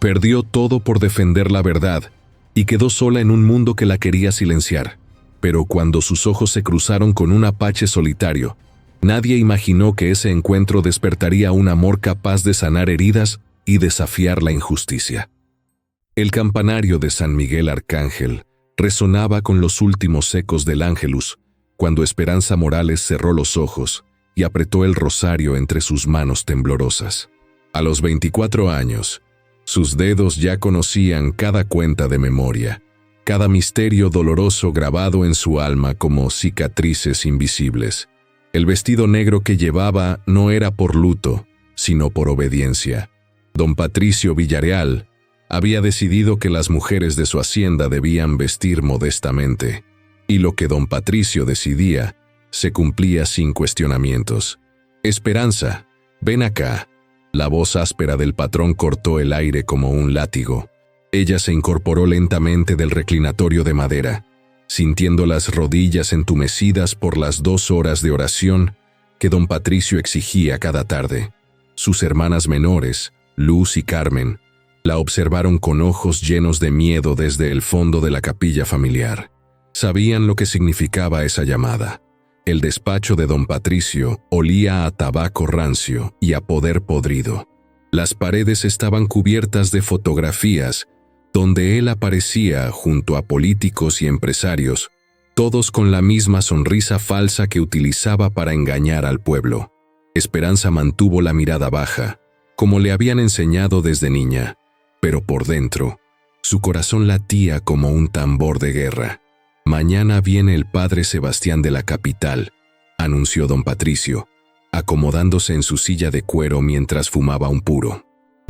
Perdió todo por defender la verdad y quedó sola en un mundo que la quería silenciar. Pero cuando sus ojos se cruzaron con un apache solitario, nadie imaginó que ese encuentro despertaría un amor capaz de sanar heridas y desafiar la injusticia. El campanario de San Miguel Arcángel resonaba con los últimos ecos del Ángelus cuando Esperanza Morales cerró los ojos y apretó el rosario entre sus manos temblorosas. A los 24 años, sus dedos ya conocían cada cuenta de memoria, cada misterio doloroso grabado en su alma como cicatrices invisibles. El vestido negro que llevaba no era por luto, sino por obediencia. Don Patricio Villarreal había decidido que las mujeres de su hacienda debían vestir modestamente, y lo que don Patricio decidía se cumplía sin cuestionamientos. «Esperanza, ven acá». La voz áspera del patrón cortó el aire como un látigo. Ella se incorporó lentamente del reclinatorio de madera, sintiendo las rodillas entumecidas por las 2 horas de oración que don Patricio exigía cada tarde. Sus hermanas menores, Luz y Carmen, la observaron con ojos llenos de miedo desde el fondo de la capilla familiar. Sabían lo que significaba esa llamada. El despacho de don Patricio olía a tabaco rancio y a poder podrido. Las paredes estaban cubiertas de fotografías donde él aparecía junto a políticos y empresarios, todos con la misma sonrisa falsa que utilizaba para engañar al pueblo. Esperanza mantuvo la mirada baja, como le habían enseñado desde niña, pero por dentro, su corazón latía como un tambor de guerra. «Mañana viene el padre Sebastián de la capital», anunció don Patricio, acomodándose en su silla de cuero mientras fumaba un puro.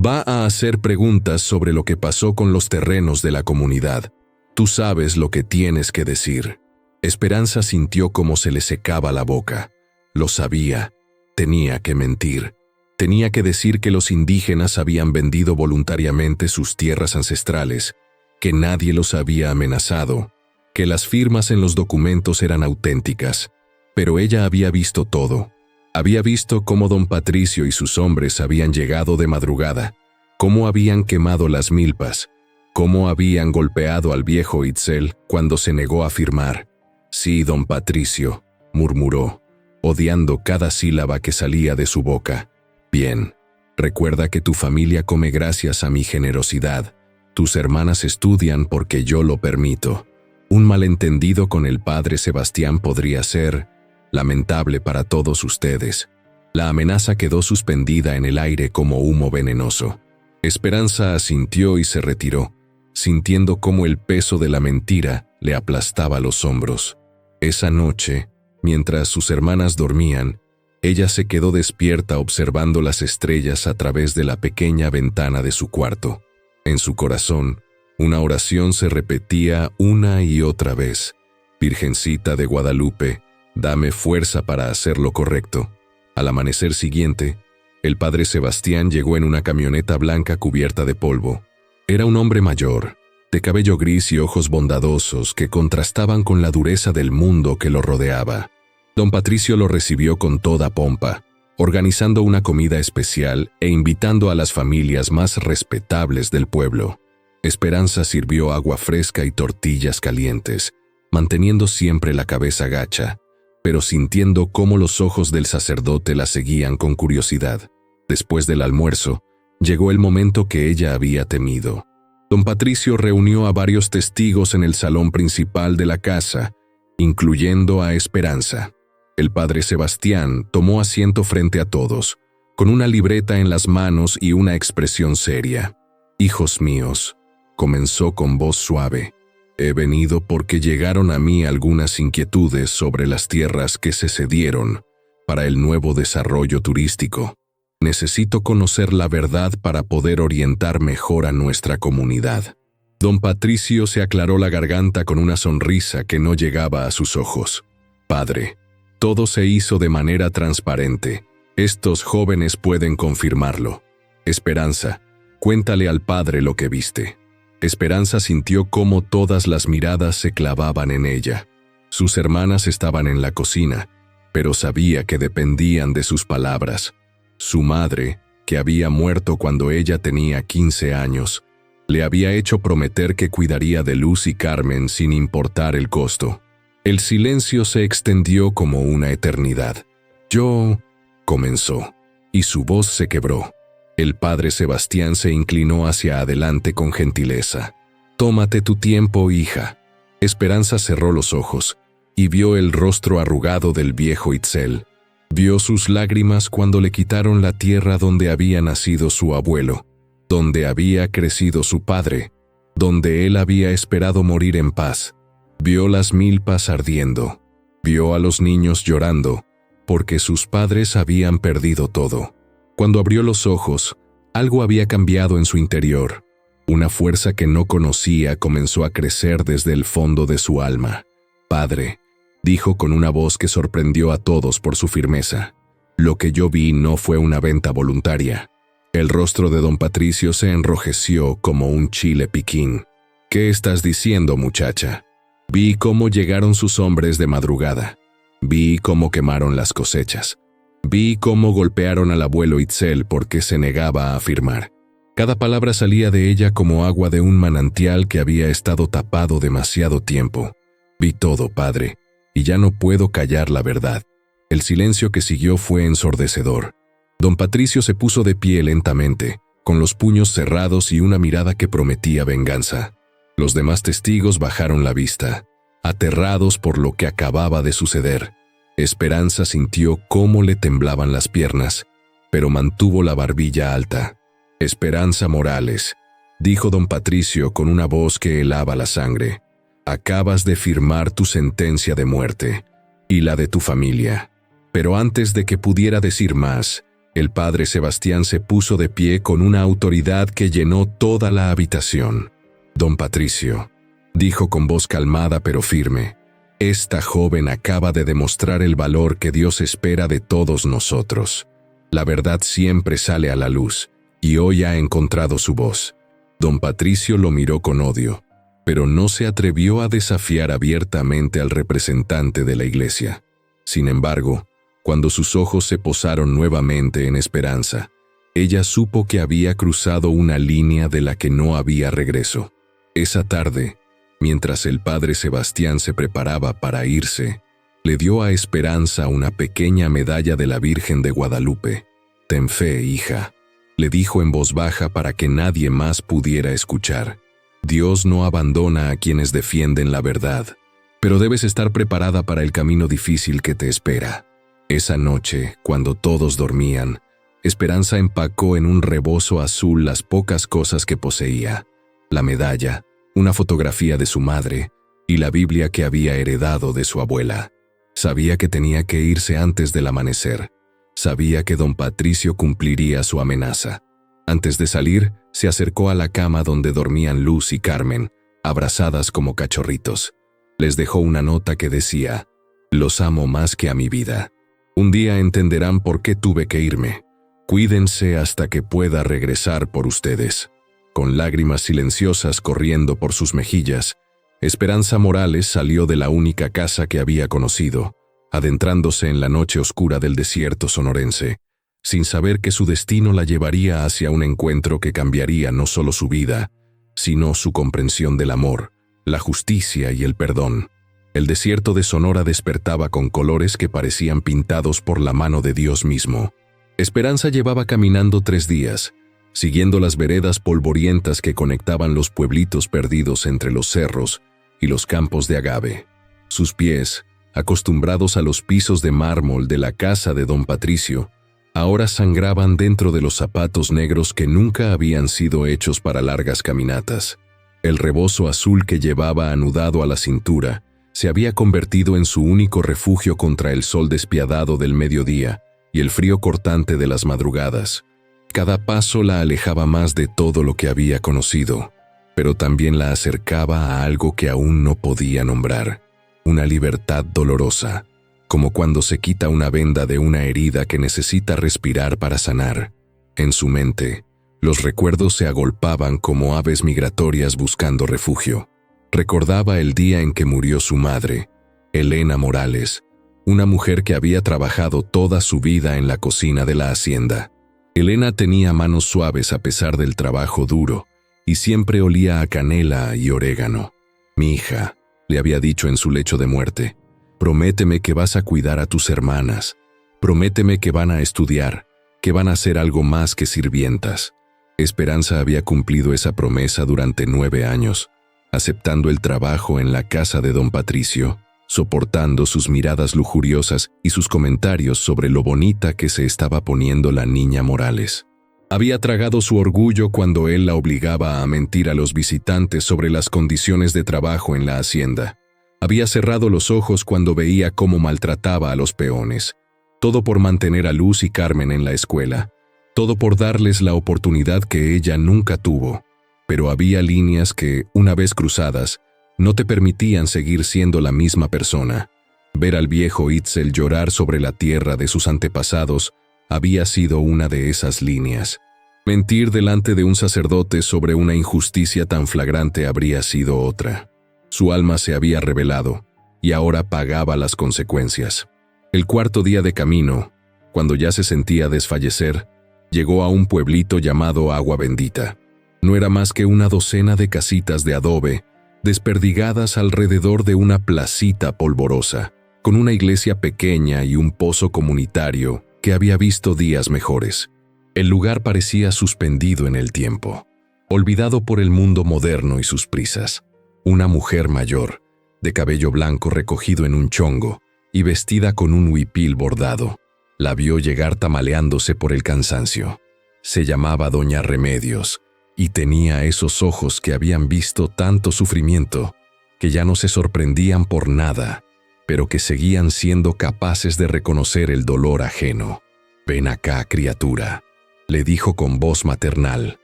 «Va a hacer preguntas sobre lo que pasó con los terrenos de la comunidad. Tú sabes lo que tienes que decir». Esperanza sintió cómo se le secaba la boca. Lo sabía. Tenía que mentir. Tenía que decir que los indígenas habían vendido voluntariamente sus tierras ancestrales, que nadie los había amenazado, que las firmas en los documentos eran auténticas. Pero ella había visto todo. Había visto cómo don Patricio y sus hombres habían llegado de madrugada, cómo habían quemado las milpas, cómo habían golpeado al viejo Itzel cuando se negó a firmar. «Sí, don Patricio», murmuró, odiando cada sílaba que salía de su boca. «Bien, recuerda que tu familia come gracias a mi generosidad. Tus hermanas estudian porque yo lo permito. Un malentendido con el padre Sebastián podría ser lamentable para todos ustedes». La amenaza quedó suspendida en el aire como humo venenoso. Esperanza asintió y se retiró, sintiendo cómo el peso de la mentira le aplastaba los hombros. Esa noche, mientras sus hermanas dormían, ella se quedó despierta observando las estrellas a través de la pequeña ventana de su cuarto. En su corazón, una oración se repetía una y otra vez: «Virgencita de Guadalupe, dame fuerza para hacer lo correcto». Al amanecer siguiente, el padre Sebastián llegó en una camioneta blanca cubierta de polvo. Era un hombre mayor, de cabello gris y ojos bondadosos que contrastaban con la dureza del mundo que lo rodeaba. Don Patricio lo recibió con toda pompa, organizando una comida especial e invitando a las familias más respetables del pueblo. Esperanza sirvió agua fresca y tortillas calientes, manteniendo siempre la cabeza gacha, pero sintiendo cómo los ojos del sacerdote la seguían con curiosidad. Después del almuerzo, llegó el momento que ella había temido. Don Patricio reunió a varios testigos en el salón principal de la casa, incluyendo a Esperanza. El padre Sebastián tomó asiento frente a todos, con una libreta en las manos y una expresión seria. «Hijos míos», comenzó con voz suave, «he venido porque llegaron a mí algunas inquietudes sobre las tierras que se cedieron para el nuevo desarrollo turístico. Necesito conocer la verdad para poder orientar mejor a nuestra comunidad». Don Patricio se aclaró la garganta con una sonrisa que no llegaba a sus ojos. «Padre, todo se hizo de manera transparente. Estos jóvenes pueden confirmarlo. Esperanza, cuéntale al padre lo que viste». Esperanza sintió cómo todas las miradas se clavaban en ella. Sus hermanas estaban en la cocina, pero sabía que dependían de sus palabras. Su madre, que había muerto cuando ella tenía 15 años, le había hecho prometer que cuidaría de Luz y Carmen sin importar el costo. El silencio se extendió como una eternidad. «Yo», comenzó, y su voz se quebró. El padre Sebastián se inclinó hacia adelante con gentileza. «Tómate tu tiempo, hija». Esperanza cerró los ojos y vio el rostro arrugado del viejo Itzel. Vio sus lágrimas cuando le quitaron la tierra donde había nacido su abuelo, donde había crecido su padre, donde él había esperado morir en paz. Vio las milpas ardiendo, vio a los niños llorando, porque sus padres habían perdido todo. Cuando abrió los ojos, algo había cambiado en su interior. Una fuerza que no conocía comenzó a crecer desde el fondo de su alma. «Padre», dijo con una voz que sorprendió a todos por su firmeza, «lo que yo vi no fue una venta voluntaria». El rostro de don Patricio se enrojeció como un chile piquín. «¿Qué estás diciendo, muchacha? Vi cómo llegaron sus hombres de madrugada. Vi cómo quemaron las cosechas. Vi cómo golpearon al abuelo Itzel porque se negaba a firmar. Cada palabra salía de ella como agua de un manantial que había estado tapado demasiado tiempo. Vi todo, padre, y ya no puedo callar la verdad». El silencio que siguió fue ensordecedor. Don Patricio se puso de pie lentamente, con los puños cerrados y una mirada que prometía venganza. Los demás testigos bajaron la vista, aterrados por lo que acababa de suceder. Esperanza sintió cómo le temblaban las piernas, pero mantuvo la barbilla alta. «Esperanza Morales», dijo don Patricio con una voz que helaba la sangre, «acabas de firmar tu sentencia de muerte y la de tu familia». Pero antes de que pudiera decir más, el padre Sebastián se puso de pie con una autoridad que llenó toda la habitación. «Don Patricio», dijo con voz calmada pero firme, «esta joven acaba de demostrar el valor que Dios espera de todos nosotros. La verdad siempre sale a la luz, y hoy ha encontrado su voz». Don Patricio lo miró con odio, pero no se atrevió a desafiar abiertamente al representante de la iglesia. Sin embargo, cuando sus ojos se posaron nuevamente en Esperanza, ella supo que había cruzado una línea de la que no había regreso. Esa tarde, mientras el padre Sebastián se preparaba para irse, le dio a Esperanza una pequeña medalla de la Virgen de Guadalupe. «Ten fe, hija», le dijo en voz baja para que nadie más pudiera escuchar. «Dios no abandona a quienes defienden la verdad, pero debes estar preparada para el camino difícil que te espera». Esa noche, cuando todos dormían, Esperanza empacó en un rebozo azul las pocas cosas que poseía: la medalla, una fotografía de su madre y la Biblia que había heredado de su abuela. Sabía que tenía que irse antes del amanecer. Sabía que don Patricio cumpliría su amenaza. Antes de salir, se acercó a la cama donde dormían Luz y Carmen, abrazadas como cachorritos. Les dejó una nota que decía: «Los amo más que a mi vida. Un día entenderán por qué tuve que irme. Cuídense hasta que pueda regresar por ustedes». Con lágrimas silenciosas corriendo por sus mejillas, Esperanza Morales salió de la única casa que había conocido, adentrándose en la noche oscura del desierto sonorense, sin saber que su destino la llevaría hacia un encuentro que cambiaría no solo su vida, sino su comprensión del amor, la justicia y el perdón. El desierto de Sonora despertaba con colores que parecían pintados por la mano de Dios mismo. Esperanza llevaba caminando 3 días, siguiendo las veredas polvorientas que conectaban los pueblitos perdidos entre los cerros y los campos de agave. Sus pies, acostumbrados a los pisos de mármol de la casa de don Patricio, ahora sangraban dentro de los zapatos negros que nunca habían sido hechos para largas caminatas. El rebozo azul que llevaba anudado a la cintura se había convertido en su único refugio contra el sol despiadado del mediodía y el frío cortante de las madrugadas. Cada paso la alejaba más de todo lo que había conocido, pero también la acercaba a algo que aún no podía nombrar: una libertad dolorosa, como cuando se quita una venda de una herida que necesita respirar para sanar. En su mente, los recuerdos se agolpaban como aves migratorias buscando refugio. Recordaba el día en que murió su madre, Elena Morales, una mujer que había trabajado toda su vida en la cocina de la hacienda. Elena tenía manos suaves a pesar del trabajo duro, y siempre olía a canela y orégano. «Mi hija», le había dicho en su lecho de muerte, «prométeme que vas a cuidar a tus hermanas. Prométeme que van a estudiar, que van a ser algo más que sirvientas». Esperanza había cumplido esa promesa durante 9 años, aceptando el trabajo en la casa de don Patricio, soportando sus miradas lujuriosas y sus comentarios sobre lo bonita que se estaba poniendo la niña Morales. Había tragado su orgullo cuando él la obligaba a mentir a los visitantes sobre las condiciones de trabajo en la hacienda. Había cerrado los ojos cuando veía cómo maltrataba a los peones. Todo por mantener a Luz y Carmen en la escuela. Todo por darles la oportunidad que ella nunca tuvo. Pero había líneas que, una vez cruzadas, no te permitían seguir siendo la misma persona. Ver al viejo Itzel llorar sobre la tierra de sus antepasados había sido una de esas líneas. Mentir delante de un sacerdote sobre una injusticia tan flagrante habría sido otra. Su alma se había revelado, y ahora pagaba las consecuencias. El 4.º día de camino, cuando ya se sentía desfallecer, llegó a un pueblito llamado Agua Bendita. No era más que una docena de casitas de adobe, desperdigadas alrededor de una placita polvorosa, con una iglesia pequeña y un pozo comunitario que había visto días mejores. El lugar parecía suspendido en el tiempo, olvidado por el mundo moderno y sus prisas. Una mujer mayor, de cabello blanco recogido en un chongo y vestida con un huipil bordado, la vio llegar tamaleándose por el cansancio. Se llamaba Doña Remedios y tenía esos ojos que habían visto tanto sufrimiento, que ya no se sorprendían por nada, pero que seguían siendo capaces de reconocer el dolor ajeno. «Ven acá, criatura», le dijo con voz maternal.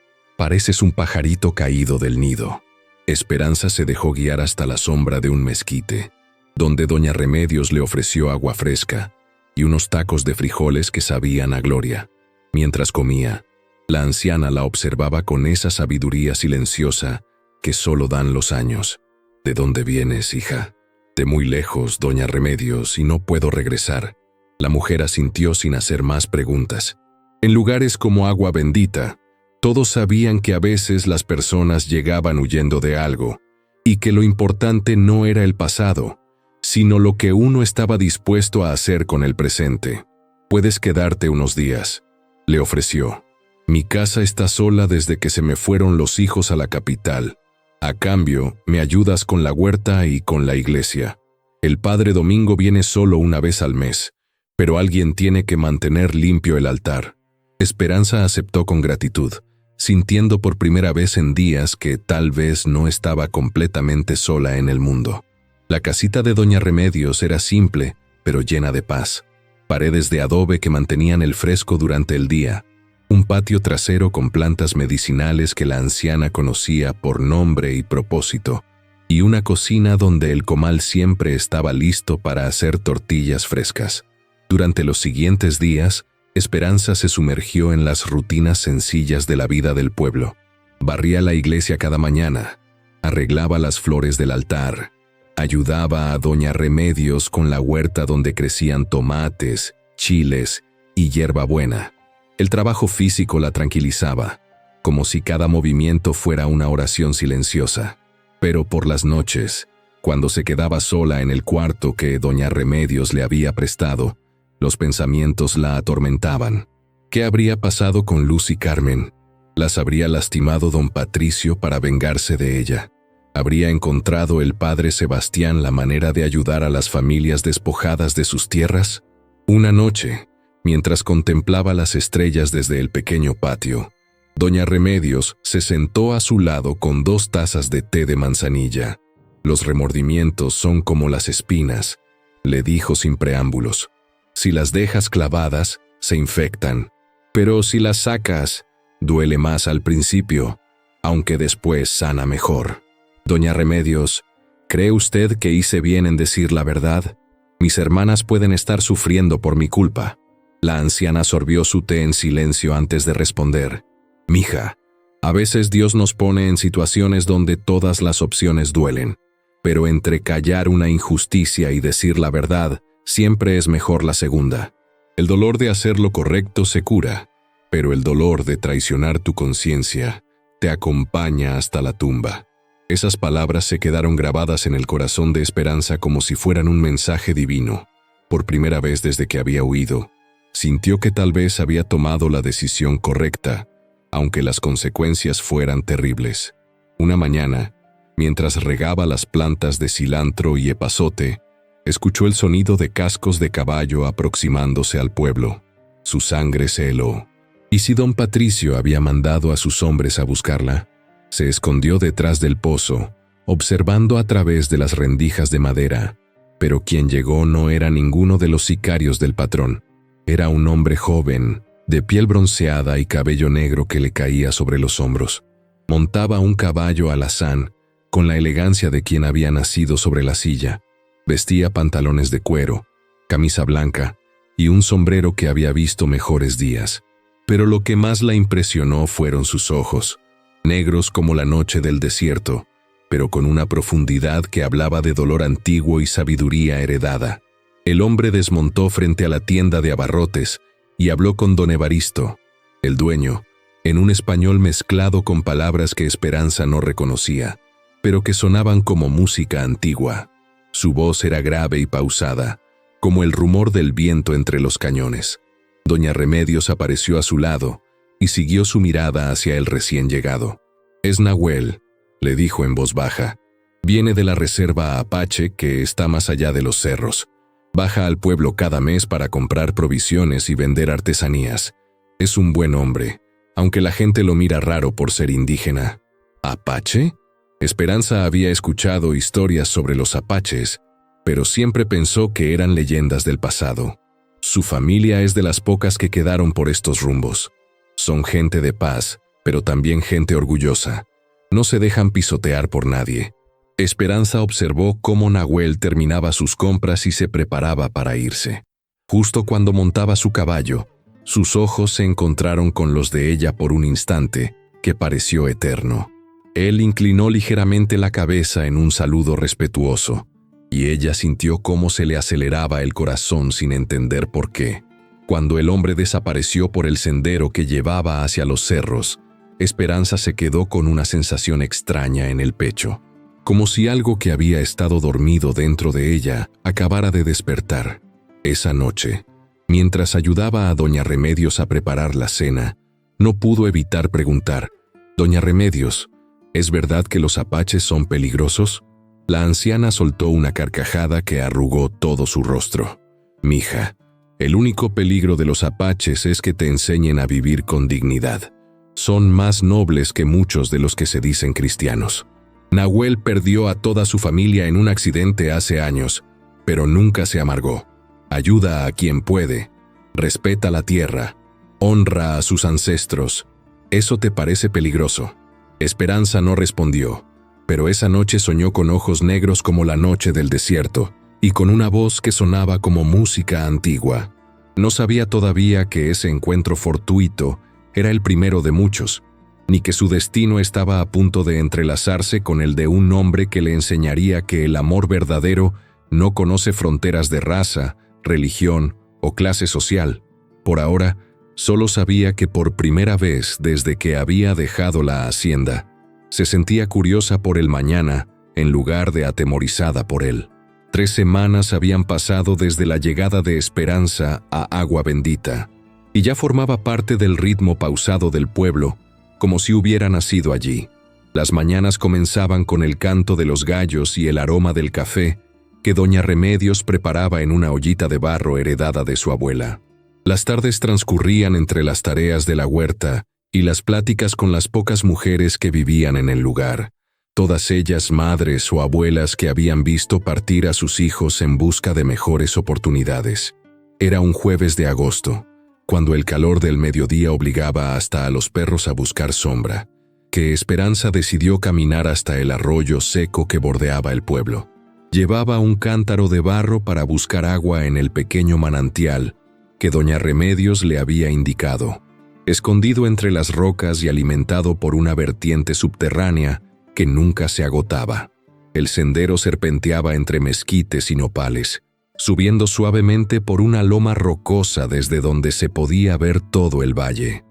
«Pareces un pajarito caído del nido». Esperanza se dejó guiar hasta la sombra de un mezquite, donde Doña Remedios le ofreció agua fresca y unos tacos de frijoles que sabían a gloria. Mientras comía, la anciana la observaba con esa sabiduría silenciosa que solo dan los años. «¿De dónde vienes, hija?» «De muy lejos, Doña Remedios, y no puedo regresar». La mujer asintió sin hacer más preguntas. En lugares como Agua Bendita, todos sabían que a veces las personas llegaban huyendo de algo, y que lo importante no era el pasado, sino lo que uno estaba dispuesto a hacer con el presente. «Puedes quedarte unos días», le ofreció. «Mi casa está sola desde que se me fueron los hijos a la capital. A cambio, me ayudas con la huerta y con la iglesia. El padre Domingo viene solo una vez al mes, pero alguien tiene que mantener limpio el altar». Esperanza aceptó con gratitud, sintiendo por primera vez en días que tal vez no estaba completamente sola en el mundo. La casita de Doña Remedios era simple, pero llena de paz. Paredes de adobe que mantenían el fresco durante el día, un patio trasero con plantas medicinales que la anciana conocía por nombre y propósito, y una cocina donde el comal siempre estaba listo para hacer tortillas frescas. Durante los siguientes días, Esperanza se sumergió en las rutinas sencillas de la vida del pueblo. Barría la iglesia cada mañana, arreglaba las flores del altar, ayudaba a Doña Remedios con la huerta donde crecían tomates, chiles y hierbabuena. El trabajo físico la tranquilizaba, como si cada movimiento fuera una oración silenciosa. Pero por las noches, cuando se quedaba sola en el cuarto que Doña Remedios le había prestado, los pensamientos la atormentaban. ¿Qué habría pasado con Luz y Carmen? ¿Las habría lastimado don Patricio para vengarse de ella? ¿Habría encontrado el padre Sebastián la manera de ayudar a las familias despojadas de sus tierras? Una noche, mientras contemplaba las estrellas desde el pequeño patio, Doña Remedios se sentó a su lado con 2 tazas de té de manzanilla. «Los remordimientos son como las espinas», le dijo sin preámbulos. «Si las dejas clavadas, se infectan. Pero si las sacas, duele más al principio, aunque después sana mejor. Doña Remedios, ¿cree usted que hice bien en decir la verdad? Mis hermanas pueden estar sufriendo por mi culpa». La anciana sorbió su té en silencio antes de responder. «Mija, a veces Dios nos pone en situaciones donde todas las opciones duelen, pero entre callar una injusticia y decir la verdad, siempre es mejor la segunda. El dolor de hacer lo correcto se cura, pero el dolor de traicionar tu conciencia te acompaña hasta la tumba. Esas palabras se quedaron grabadas en el corazón de Esperanza como si fueran un mensaje divino. Por primera vez desde que había huido, sintió que tal vez había tomado la decisión correcta, aunque las consecuencias fueran terribles. Una mañana, mientras regaba las plantas de cilantro y epazote, escuchó el sonido de cascos de caballo aproximándose al pueblo. Su sangre se heló. ¿Y si don Patricio había mandado a sus hombres a buscarla? Se escondió detrás del pozo, observando a través de las rendijas de madera, pero quien llegó no era ninguno de los sicarios del patrón. Era un hombre joven, de piel bronceada y cabello negro que le caía sobre los hombros. Montaba un caballo alazán, con la elegancia de quien había nacido sobre la silla. Vestía pantalones de cuero, camisa blanca y un sombrero que había visto mejores días. Pero lo que más la impresionó fueron sus ojos, negros como la noche del desierto, pero con una profundidad que hablaba de dolor antiguo y sabiduría heredada. El hombre desmontó frente a la tienda de abarrotes y habló con don Evaristo, el dueño, en un español mezclado con palabras que Esperanza no reconocía, pero que sonaban como música antigua. Su voz era grave y pausada, como el rumor del viento entre los cañones. Doña Remedios apareció a su lado y siguió su mirada hacia el recién llegado. «Es Nahuel», le dijo en voz baja. «Viene de la reserva Apache que está más allá de los cerros. Baja al pueblo cada mes para comprar provisiones y vender artesanías. Es un buen hombre, aunque la gente lo mira raro por ser indígena». «¿Apache?». Esperanza había escuchado historias sobre los apaches, pero siempre pensó que eran leyendas del pasado. Su familia es de las pocas que quedaron por estos rumbos. Son gente de paz, pero también gente orgullosa. No se dejan pisotear por nadie. Esperanza observó cómo Nahuel terminaba sus compras y se preparaba para irse. Justo cuando montaba su caballo, sus ojos se encontraron con los de ella por un instante, que pareció eterno. Él inclinó ligeramente la cabeza en un saludo respetuoso, y ella sintió cómo se le aceleraba el corazón sin entender por qué. Cuando el hombre desapareció por el sendero que llevaba hacia los cerros, Esperanza se quedó con una sensación extraña en el pecho, como si algo que había estado dormido dentro de ella acabara de despertar. Esa noche, mientras ayudaba a doña Remedios a preparar la cena, no pudo evitar preguntar: «Doña Remedios, ¿es verdad que los apaches son peligrosos?». La anciana soltó una carcajada que arrugó todo su rostro. «Mija, el único peligro de los apaches es que te enseñen a vivir con dignidad. Son más nobles que muchos de los que se dicen cristianos. Nahuel perdió a toda su familia en un accidente hace años, pero nunca se amargó. Ayuda a quien puede, respeta la tierra, honra a sus ancestros. ¿Eso te parece peligroso?». Esperanza no respondió, pero esa noche soñó con ojos negros como la noche del desierto y con una voz que sonaba como música antigua. No sabía todavía que ese encuentro fortuito era el primero de muchos, ni que su destino estaba a punto de entrelazarse con el de un hombre que le enseñaría que el amor verdadero no conoce fronteras de raza, religión o clase social. Por ahora, solo sabía que por primera vez desde que había dejado la hacienda, se sentía curiosa por el mañana en lugar de atemorizada por él. 3 semanas habían pasado desde la llegada de Esperanza a Agua Bendita, y ya formaba parte del ritmo pausado del pueblo, como si hubiera nacido allí. Las mañanas comenzaban con el canto de los gallos y el aroma del café que doña Remedios preparaba en una ollita de barro heredada de su abuela. Las tardes transcurrían entre las tareas de la huerta y las pláticas con las pocas mujeres que vivían en el lugar, todas ellas madres o abuelas que habían visto partir a sus hijos en busca de mejores oportunidades. Era un jueves de agosto, cuando el calor del mediodía obligaba hasta a los perros a buscar sombra, que Esperanza decidió caminar hasta el arroyo seco que bordeaba el pueblo. Llevaba un cántaro de barro para buscar agua en el pequeño manantial que doña Remedios le había indicado, escondido entre las rocas y alimentado por una vertiente subterránea que nunca se agotaba. El sendero serpenteaba entre mezquites y nopales, subiendo suavemente por una loma rocosa desde donde se podía ver todo el valle.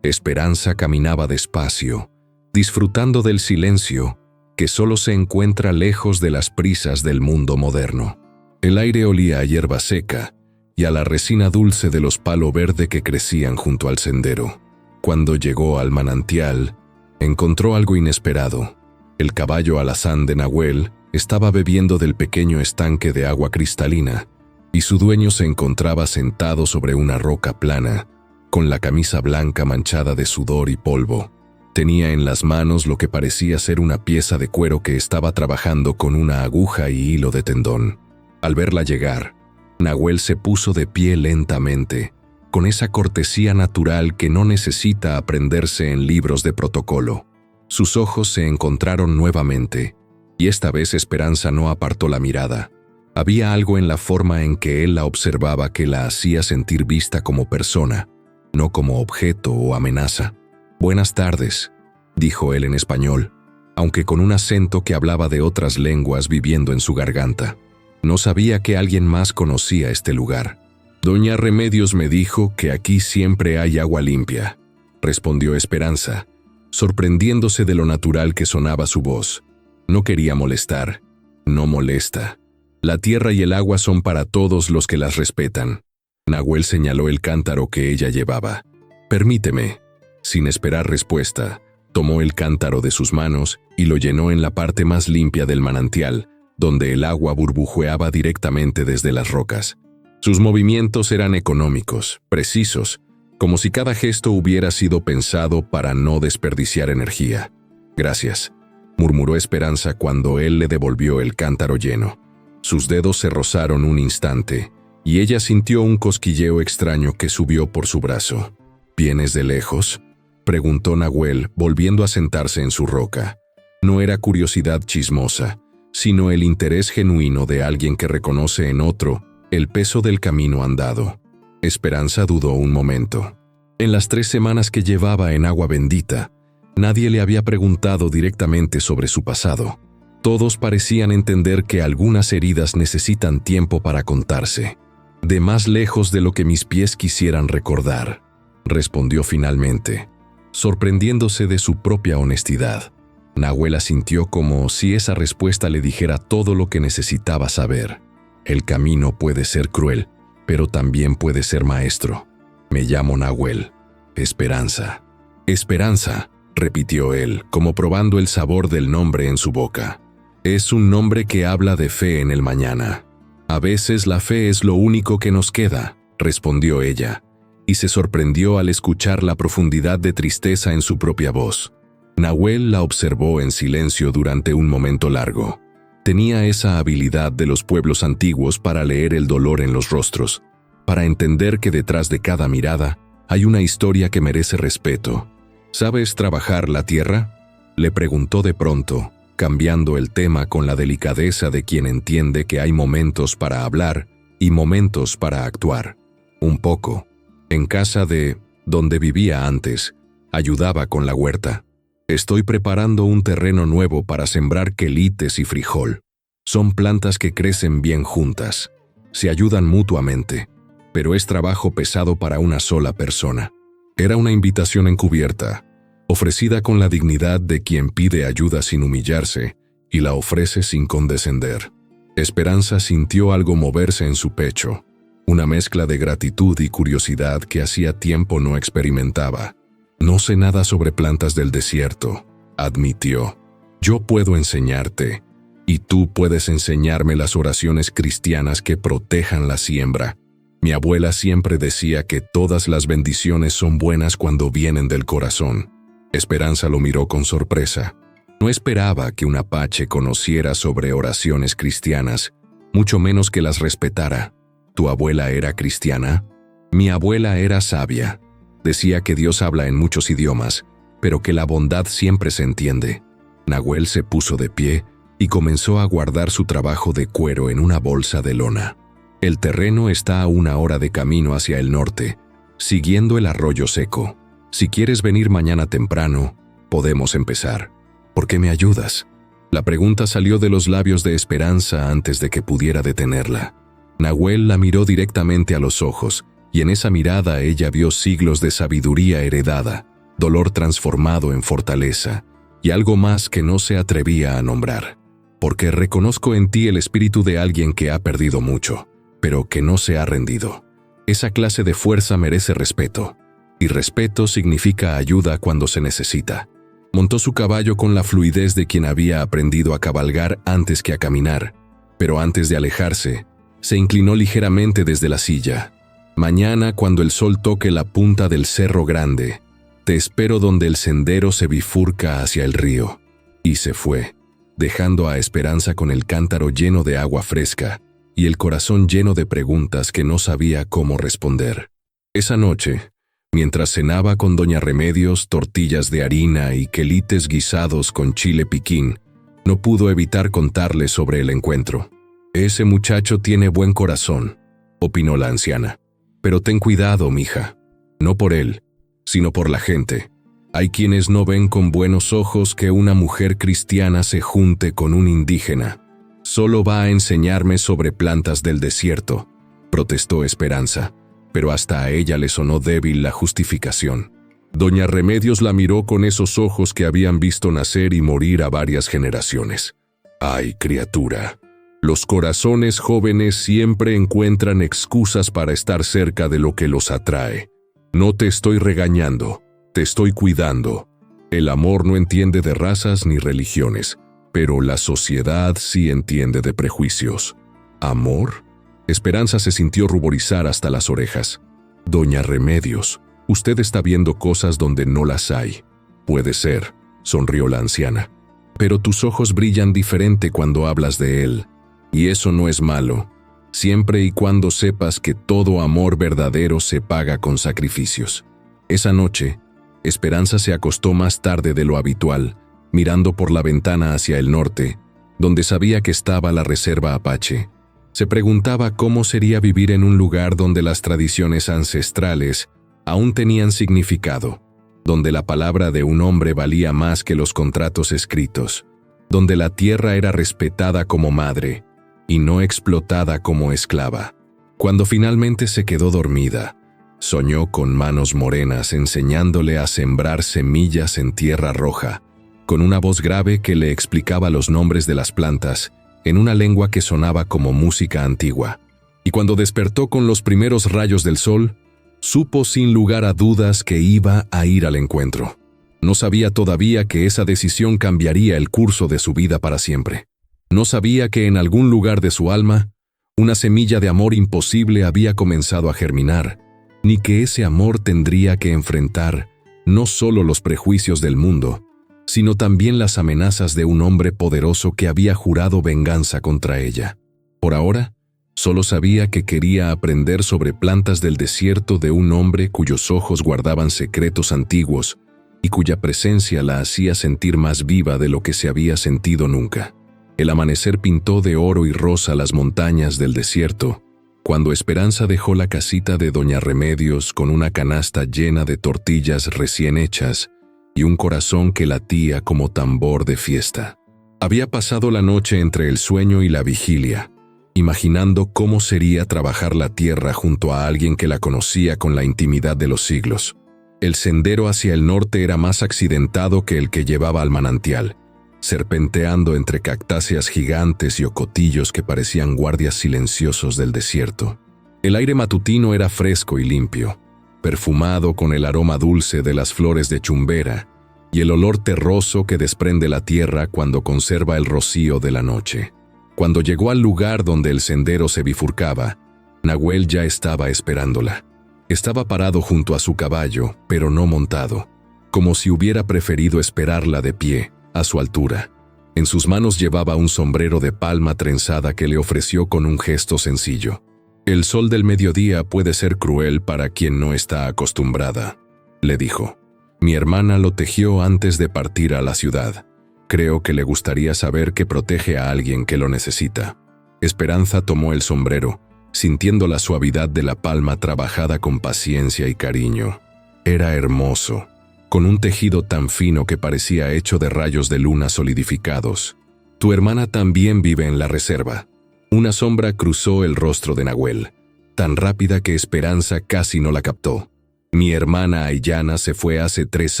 Esperanza caminaba despacio, disfrutando del silencio que solo se encuentra lejos de las prisas del mundo moderno. El aire olía a hierba seca y a la resina dulce de los palo verde que crecían junto al sendero. Cuando llegó al manantial, encontró algo inesperado. El caballo alazán de Nahuel estaba bebiendo del pequeño estanque de agua cristalina, y su dueño se encontraba sentado sobre una roca plana, con la camisa blanca manchada de sudor y polvo. Tenía en las manos lo que parecía ser una pieza de cuero que estaba trabajando con una aguja y hilo de tendón. Al verla llegar, Nahuel se puso de pie lentamente, con esa cortesía natural que no necesita aprenderse en libros de protocolo. Sus ojos se encontraron nuevamente, y esta vez Esperanza no apartó la mirada. Había algo en la forma en que él la observaba que la hacía sentir vista como persona, no como objeto o amenaza. «Buenas tardes», dijo él en español, aunque con un acento que hablaba de otras lenguas viviendo en su garganta. No sabía que alguien más conocía este lugar. «Doña Remedios me dijo que aquí siempre hay agua limpia», respondió Esperanza, sorprendiéndose de lo natural que sonaba su voz. No quería molestar. No molesta. La tierra y el agua son para todos los que las respetan. Nahuel señaló el cántaro que ella llevaba. «Permíteme». Sin esperar respuesta, tomó el cántaro de sus manos y lo llenó en la parte más limpia del manantial, donde el agua burbujeaba directamente desde las rocas. Sus movimientos eran económicos, precisos, como si cada gesto hubiera sido pensado para no desperdiciar energía. «Gracias», murmuró Esperanza cuando él le devolvió el cántaro lleno. Sus dedos se rozaron un instante, y ella sintió un cosquilleo extraño que subió por su brazo. «¿Vienes de lejos?», preguntó Nahuel, volviendo a sentarse en su roca. No era curiosidad chismosa, sino el interés genuino de alguien que reconoce en otro el peso del camino andado. Esperanza dudó un momento. En las 3 semanas que llevaba en agua bendita, nadie le había preguntado directamente sobre su pasado. Todos parecían entender que algunas heridas necesitan tiempo para contarse. «De más lejos de lo que mis pies quisieran recordar», respondió finalmente, sorprendiéndose de su propia honestidad. Nahuel sintió como si esa respuesta le dijera todo lo que necesitaba saber. «El camino puede ser cruel, pero también puede ser maestro. Me llamo Nahuel. Esperanza». «Esperanza», repitió él, como probando el sabor del nombre en su boca. «Es un nombre que habla de fe en el mañana». «A veces la fe es lo único que nos queda», respondió ella, y se sorprendió al escuchar la profundidad de tristeza en su propia voz. Nahuel la observó en silencio durante un momento largo. Tenía esa habilidad de los pueblos antiguos para leer el dolor en los rostros, para entender que detrás de cada mirada hay una historia que merece respeto. «¿Sabes trabajar la tierra?», le preguntó de pronto, cambiando el tema con la delicadeza de quien entiende que hay momentos para hablar y momentos para actuar. «Un poco. En casa de donde vivía antes, ayudaba con la huerta. Estoy preparando un terreno nuevo para sembrar quelites y frijol. Son plantas que crecen bien juntas, se ayudan mutuamente, pero es trabajo pesado para una sola persona». Era una invitación encubierta, ofrecida con la dignidad de quien pide ayuda sin humillarse y la ofrece sin condescender. Esperanza sintió algo moverse en su pecho, una mezcla de gratitud y curiosidad que hacía tiempo no experimentaba. «No sé nada sobre plantas del desierto», admitió. «Yo puedo enseñarte, y tú puedes enseñarme las oraciones cristianas que protejan la siembra. Mi abuela siempre decía que todas las bendiciones son buenas cuando vienen del corazón». Esperanza lo miró con sorpresa. No esperaba que un apache conociera sobre oraciones cristianas, mucho menos que las respetara. «¿Tu abuela era cristiana?». «Mi abuela era sabia. Decía que Dios habla en muchos idiomas, pero que la bondad siempre se entiende». Nahuel se puso de pie y comenzó a guardar su trabajo de cuero en una bolsa de lona. «El terreno está a 1 hora de camino hacia el norte, siguiendo el arroyo seco. Si quieres venir mañana temprano, podemos empezar. ¿Por qué me ayudas?». La pregunta salió de los labios de Esperanza antes de que pudiera detenerla. Nahuel la miró directamente a los ojos, y en esa mirada ella vio siglos de sabiduría heredada, dolor transformado en fortaleza, y algo más que no se atrevía a nombrar. Porque reconozco en ti el espíritu de alguien que ha perdido mucho, pero que no se ha rendido. Esa clase de fuerza merece respeto, y respeto significa ayuda cuando se necesita. Montó su caballo con la fluidez de quien había aprendido a cabalgar antes que a caminar, pero antes de alejarse, se inclinó ligeramente desde la silla. Mañana, cuando el sol toque la punta del Cerro Grande, te espero donde el sendero se bifurca hacia el río. Y se fue, dejando a Esperanza con el cántaro lleno de agua fresca y el corazón lleno de preguntas que no sabía cómo responder. Esa noche, mientras cenaba con doña Remedios tortillas de harina y quelites guisados con chile piquín, no pudo evitar contarle sobre el encuentro. «Ese muchacho tiene buen corazón», opinó la anciana. «Pero ten cuidado, mija. No por él, sino por la gente. Hay quienes no ven con buenos ojos que una mujer cristiana se junte con un indígena. Solo va a enseñarme sobre plantas del desierto», protestó Esperanza, pero hasta a ella le sonó débil la justificación. Doña Remedios la miró con esos ojos que habían visto nacer y morir a varias generaciones. «Ay, criatura, los corazones jóvenes siempre encuentran excusas para estar cerca de lo que los atrae. No te estoy regañando, te estoy cuidando. El amor no entiende de razas ni religiones, pero la sociedad sí entiende de prejuicios». «¿Amor?». Esperanza se sintió ruborizar hasta las orejas. «Doña Remedios, usted está viendo cosas donde no las hay». «Puede ser», sonrió la anciana. «Pero tus ojos brillan diferente cuando hablas de él. Y eso no es malo, siempre y cuando sepas que todo amor verdadero se paga con sacrificios». Esa noche, Esperanza se acostó más tarde de lo habitual, mirando por la ventana hacia el norte, donde sabía que estaba la reserva Apache. Se preguntaba cómo sería vivir en un lugar donde las tradiciones ancestrales aún tenían significado, donde la palabra de un hombre valía más que los contratos escritos, donde la tierra era respetada como madre y no explotada como esclava. Cuando finalmente se quedó dormida, soñó con manos morenas enseñándole a sembrar semillas en tierra roja, con una voz grave que le explicaba los nombres de las plantas en una lengua que sonaba como música antigua. Y cuando despertó con los primeros rayos del sol, supo sin lugar a dudas que iba a ir al encuentro. No sabía todavía que esa decisión cambiaría el curso de su vida para siempre. No sabía que en algún lugar de su alma, una semilla de amor imposible había comenzado a germinar, ni que ese amor tendría que enfrentar no solo los prejuicios del mundo, sino también las amenazas de un hombre poderoso que había jurado venganza contra ella. Por ahora, solo sabía que quería aprender sobre plantas del desierto de un hombre cuyos ojos guardaban secretos antiguos y cuya presencia la hacía sentir más viva de lo que se había sentido nunca. El amanecer pintó de oro y rosa las montañas del desierto, cuando Esperanza dejó la casita de doña Remedios con una canasta llena de tortillas recién hechas y un corazón que latía como tambor de fiesta. Había pasado la noche entre el sueño y la vigilia, imaginando cómo sería trabajar la tierra junto a alguien que la conocía con la intimidad de los siglos. El sendero hacia el norte era más accidentado que el que llevaba al manantial, serpenteando entre cactáceas gigantes y ocotillos que parecían guardias silenciosos del desierto. El aire matutino era fresco y limpio, perfumado con el aroma dulce de las flores de chumbera y el olor terroso que desprende la tierra cuando conserva el rocío de la noche. Cuando llegó al lugar donde el sendero se bifurcaba, Nahuel ya estaba esperándola. Estaba parado junto a su caballo, pero no montado, como si hubiera preferido esperarla de pie, a su altura. En sus manos llevaba un sombrero de palma trenzada que le ofreció con un gesto sencillo. «El sol del mediodía puede ser cruel para quien no está acostumbrada», le dijo. «Mi hermana lo tejió antes de partir a la ciudad. Creo que le gustaría saber que protege a alguien que lo necesita». Esperanza tomó el sombrero, sintiendo la suavidad de la palma trabajada con paciencia y cariño. Era hermoso, con un tejido tan fino que parecía hecho de rayos de luna solidificados. «Tu hermana también vive en la reserva». Una sombra cruzó el rostro de Nahuel, tan rápida que Esperanza casi no la captó. Mi hermana Ayana se fue hace 3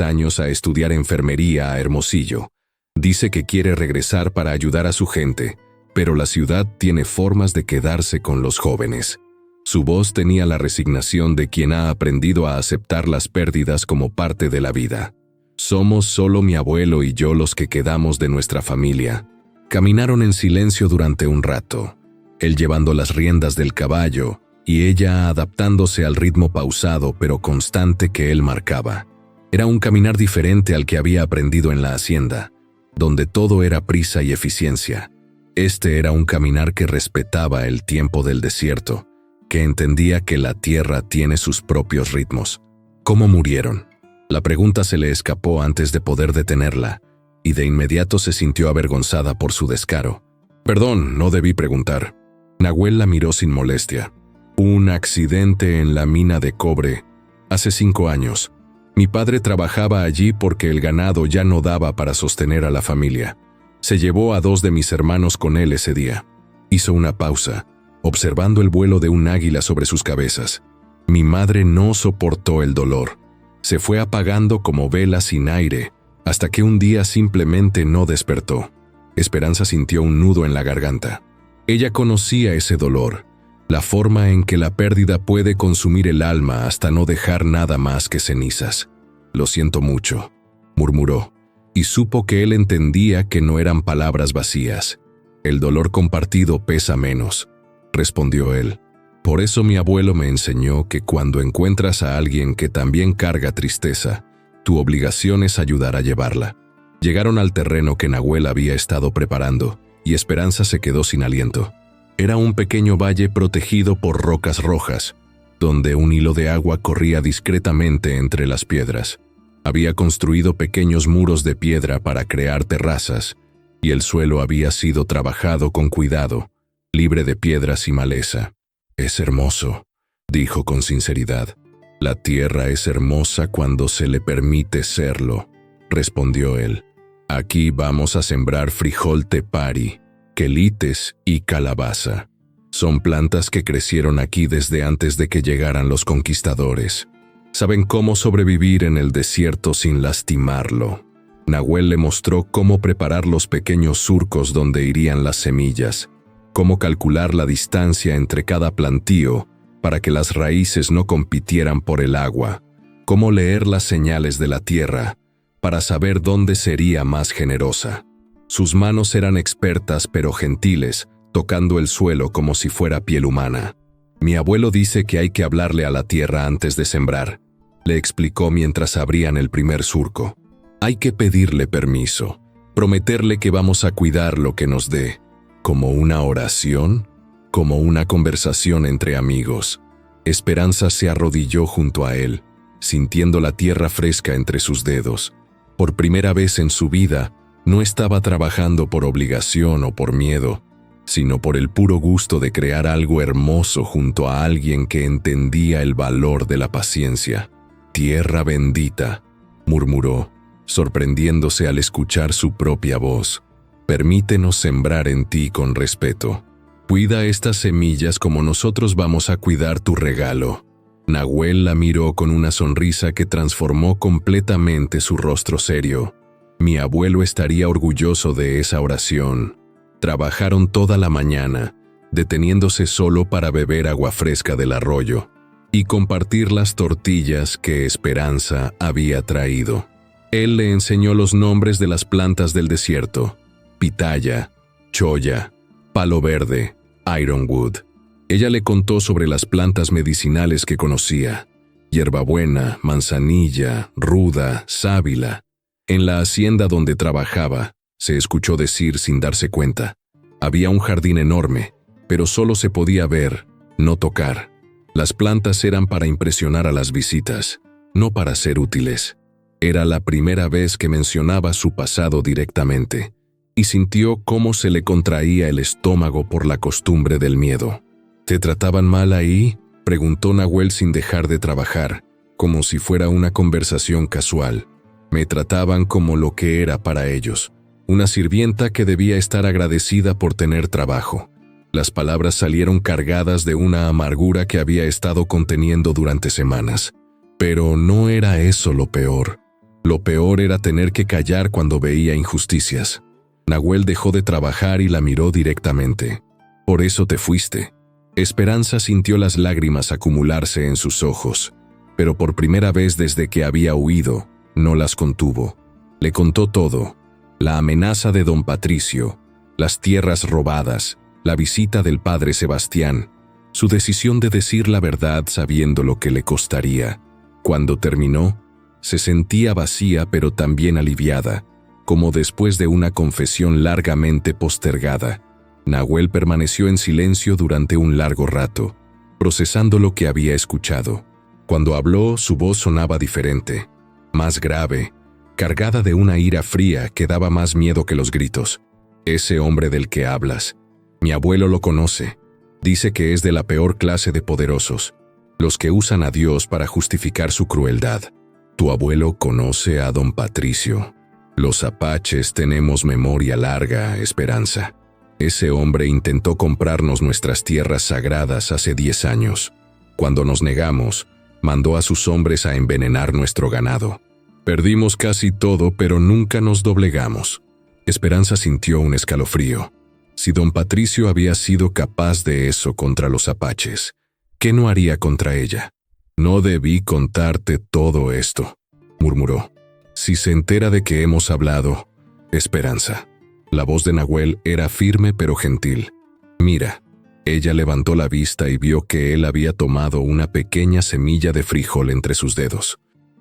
años a estudiar enfermería a Hermosillo. Dice que quiere regresar para ayudar a su gente, pero la ciudad tiene formas de quedarse con los jóvenes. Su voz tenía la resignación de quien ha aprendido a aceptar las pérdidas como parte de la vida. Somos solo mi abuelo y yo los que quedamos de nuestra familia. Caminaron en silencio durante un rato, él llevando las riendas del caballo y ella adaptándose al ritmo pausado pero constante que él marcaba. Era un caminar diferente al que había aprendido en la hacienda, donde todo era prisa y eficiencia. Este era un caminar que respetaba el tiempo del desierto, que entendía que la tierra tiene sus propios ritmos. ¿Cómo murieron? La pregunta se le escapó antes de poder detenerla, y de inmediato se sintió avergonzada por su descaro. Perdón, no debí preguntar. Nahuel la miró sin molestia. Un accidente en la mina de cobre. Hace 5 años. Mi padre trabajaba allí porque el ganado ya no daba para sostener a la familia. Se llevó a 2 de mis hermanos con él ese día. Hizo una pausa, observando el vuelo de un águila sobre sus cabezas. Mi madre no soportó el dolor. Se fue apagando como vela sin aire, hasta que un día simplemente no despertó. Esperanza sintió un nudo en la garganta. Ella conocía ese dolor, la forma en que la pérdida puede consumir el alma hasta no dejar nada más que cenizas. Lo siento mucho, murmuró, y supo que él entendía que no eran palabras vacías. El dolor compartido pesa menos, respondió él. Por eso mi abuelo me enseñó que cuando encuentras a alguien que también carga tristeza, tu obligación es ayudar a llevarla. Llegaron al terreno que Nahuel había estado preparando, y Esperanza se quedó sin aliento. Era un pequeño valle protegido por rocas rojas, donde un hilo de agua corría discretamente entre las piedras. Había construido pequeños muros de piedra para crear terrazas, y el suelo había sido trabajado con cuidado, libre de piedras y maleza. «Es hermoso», dijo con sinceridad. «La tierra es hermosa cuando se le permite serlo», respondió él. «Aquí vamos a sembrar frijol tepari, quelites y calabaza. Son plantas que crecieron aquí desde antes de que llegaran los conquistadores. Saben cómo sobrevivir en el desierto sin lastimarlo». Nahuel le mostró cómo preparar los pequeños surcos donde irían las semillas, cómo calcular la distancia entre cada plantío para que las raíces no compitieran por el agua, cómo leer las señales de la tierra para saber dónde sería más generosa. Sus manos eran expertas pero gentiles, tocando el suelo como si fuera piel humana. «Mi abuelo dice que hay que hablarle a la tierra antes de sembrar», le explicó mientras abrían el primer surco. «Hay que pedirle permiso, prometerle que vamos a cuidar lo que nos dé. ¿Como una oración? ¿Como una conversación entre amigos?» Esperanza se arrodilló junto a él, sintiendo la tierra fresca entre sus dedos. Por primera vez en su vida, no estaba trabajando por obligación o por miedo, sino por el puro gusto de crear algo hermoso junto a alguien que entendía el valor de la paciencia. «Tierra bendita», murmuró, sorprendiéndose al escuchar su propia voz. «Permítenos sembrar en ti con respeto. Cuida estas semillas como nosotros vamos a cuidar tu regalo». Nahuel la miró con una sonrisa que transformó completamente su rostro serio. Mi abuelo estaría orgulloso de esa oración. Trabajaron toda la mañana, deteniéndose solo para beber agua fresca del arroyo y compartir las tortillas que Esperanza había traído. Él le enseñó los nombres de las plantas del desierto: pitaya, cholla, palo verde, ironwood. Ella le contó sobre las plantas medicinales que conocía: hierbabuena, manzanilla, ruda, sábila. En la hacienda donde trabajaba, se escuchó decir sin darse cuenta, había un jardín enorme, pero solo se podía ver, no tocar. Las plantas eran para impresionar a las visitas, no para ser útiles. Era la primera vez que mencionaba su pasado directamente, y sintió cómo se le contraía el estómago por la costumbre del miedo. «¿Te trataban mal ahí?», preguntó Nahuel sin dejar de trabajar, como si fuera una conversación casual. «Me trataban como lo que era para ellos, una sirvienta que debía estar agradecida por tener trabajo». Las palabras salieron cargadas de una amargura que había estado conteniendo durante semanas. Pero no era eso lo peor. Lo peor era tener que callar cuando veía injusticias. Nahuel dejó de trabajar y la miró directamente. «Por eso te fuiste». Esperanza sintió las lágrimas acumularse en sus ojos, pero por primera vez desde que había huido, no las contuvo. Le contó todo: la amenaza de don Patricio, las tierras robadas, la visita del padre Sebastián, su decisión de decir la verdad sabiendo lo que le costaría. Cuando terminó, se sentía vacía pero también aliviada, como después de una confesión largamente postergada. Nahuel permaneció en silencio durante un largo rato, procesando lo que había escuchado. Cuando habló, su voz sonaba diferente, más grave, cargada de una ira fría que daba más miedo que los gritos. «Ese hombre del que hablas, mi abuelo lo conoce. Dice que es de la peor clase de poderosos, los que usan a Dios para justificar su crueldad. Tu abuelo conoce a don Patricio. Los apaches tenemos memoria larga, Esperanza. Ese hombre intentó comprarnos nuestras tierras sagradas hace 10 años. Cuando nos negamos, mandó a sus hombres a envenenar nuestro ganado. Perdimos casi todo, pero nunca nos doblegamos». Esperanza sintió un escalofrío. Si don Patricio había sido capaz de eso contra los apaches, ¿qué no haría contra ella? «No debí contarte todo esto», murmuró. «Si se entera de que hemos hablado, Esperanza». La voz de Nahuel era firme pero gentil. «Mira». Ella levantó la vista y vio que él había tomado una pequeña semilla de frijol entre sus dedos.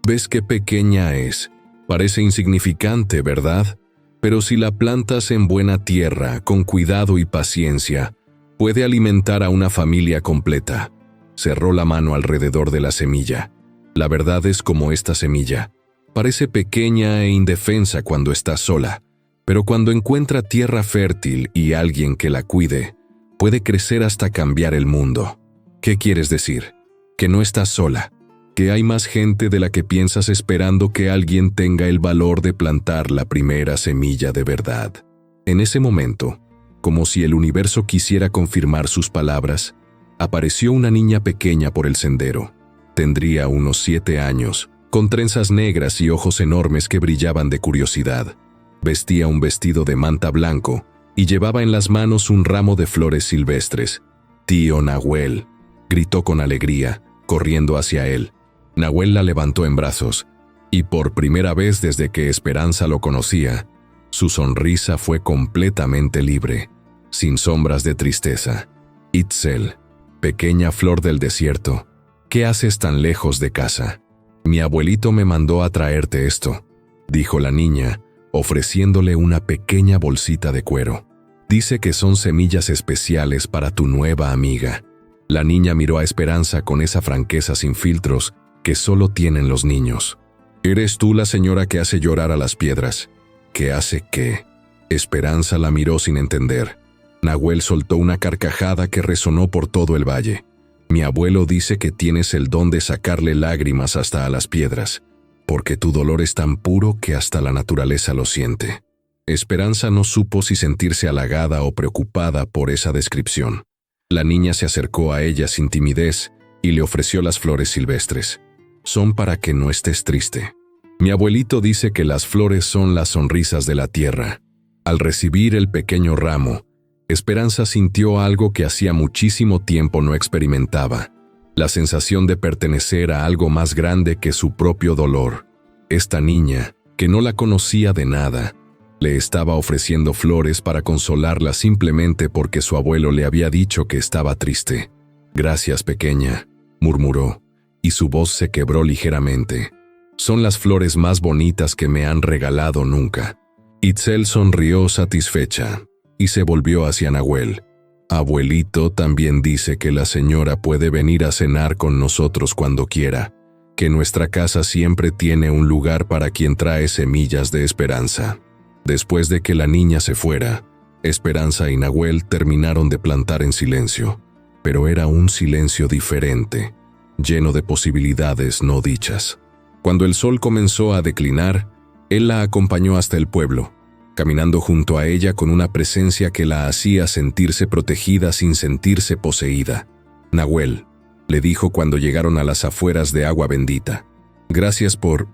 «¿Ves qué pequeña es? Parece insignificante, ¿verdad? Pero si la plantas en buena tierra, con cuidado y paciencia, puede alimentar a una familia completa». Cerró la mano alrededor de la semilla. «La verdad es como esta semilla. Parece pequeña e indefensa cuando está sola, pero cuando encuentra tierra fértil y alguien que la cuide, puede crecer hasta cambiar el mundo». «¿Qué quieres decir? ¿Que no estás sola? ¿Que hay más gente de la que piensas esperando que alguien tenga el valor de plantar la primera semilla de verdad?» En ese momento, como si el universo quisiera confirmar sus palabras, apareció una niña pequeña por el sendero. Tendría unos 7 años, con trenzas negras y ojos enormes que brillaban de curiosidad. Vestía un vestido de manta blanco y llevaba en las manos un ramo de flores silvestres. «Tío Nahuel», gritó con alegría, corriendo hacia él. Nahuel la levantó en brazos, y por primera vez desde que Esperanza lo conocía, su sonrisa fue completamente libre, sin sombras de tristeza. «Itzel, pequeña flor del desierto, ¿qué haces tan lejos de casa? Mi abuelito me mandó a traerte esto», dijo la niña, ofreciéndole una pequeña bolsita de cuero. «Dice que son semillas especiales para tu nueva amiga». La niña miró a Esperanza con esa franqueza sin filtros que solo tienen los niños. «¿Eres tú la señora que hace llorar a las piedras?» «¿Qué hace qué?». Esperanza la miró sin entender. Nahuel soltó una carcajada que resonó por todo el valle. «Mi abuelo dice que tienes el don de sacarle lágrimas hasta a las piedras, porque tu dolor es tan puro que hasta la naturaleza lo siente». Esperanza no supo si sentirse halagada o preocupada por esa descripción. La niña se acercó a ella sin timidez y le ofreció las flores silvestres. «Son para que no estés triste. Mi abuelito dice que las flores son las sonrisas de la tierra». Al recibir el pequeño ramo, Esperanza sintió algo que hacía muchísimo tiempo no experimentaba: la sensación de pertenecer a algo más grande que su propio dolor. Esta niña, que no la conocía de nada, le estaba ofreciendo flores para consolarla simplemente porque su abuelo le había dicho que estaba triste. «Gracias, pequeña», murmuró, y su voz se quebró ligeramente. «Son las flores más bonitas que me han regalado nunca». Itzel sonrió satisfecha y se volvió hacia Nahuel. «Abuelito también dice que la señora puede venir a cenar con nosotros cuando quiera, que nuestra casa siempre tiene un lugar para quien trae semillas de esperanza». Después de que la niña se fuera, Esperanza y Nahuel terminaron de plantar en silencio, pero era un silencio diferente, lleno de posibilidades no dichas. Cuando el sol comenzó a declinar, él la acompañó hasta el pueblo, caminando junto a ella con una presencia que la hacía sentirse protegida sin sentirse poseída. «Nahuel, le dijo cuando llegaron a las afueras de Agua Bendita. Gracias por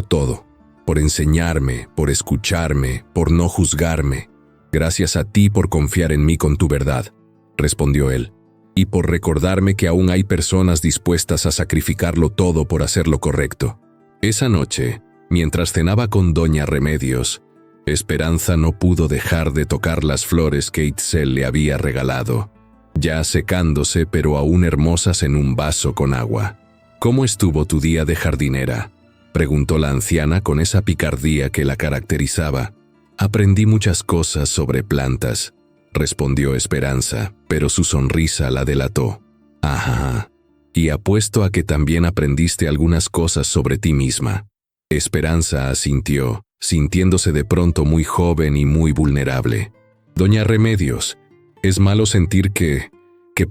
todo, por enseñarme, por escucharme, por no juzgarme. Gracias a ti por confiar en mí con tu verdad, respondió él, y por recordarme que aún hay personas dispuestas a sacrificarlo todo por hacer lo correcto. Esa noche, mientras cenaba con doña Remedios, Esperanza no pudo dejar de tocar las flores que Itzel le había regalado, ya secándose pero aún hermosas en un vaso con agua. «¿Cómo estuvo tu día de jardinera?», preguntó la anciana con esa picardía que la caracterizaba. «Aprendí muchas cosas sobre plantas», respondió Esperanza, pero su sonrisa la delató. «Ajá, y apuesto a que también aprendiste algunas cosas sobre ti misma». Esperanza asintió, sintiéndose de pronto muy joven y muy vulnerable. «Doña Remedios, es malo sentir que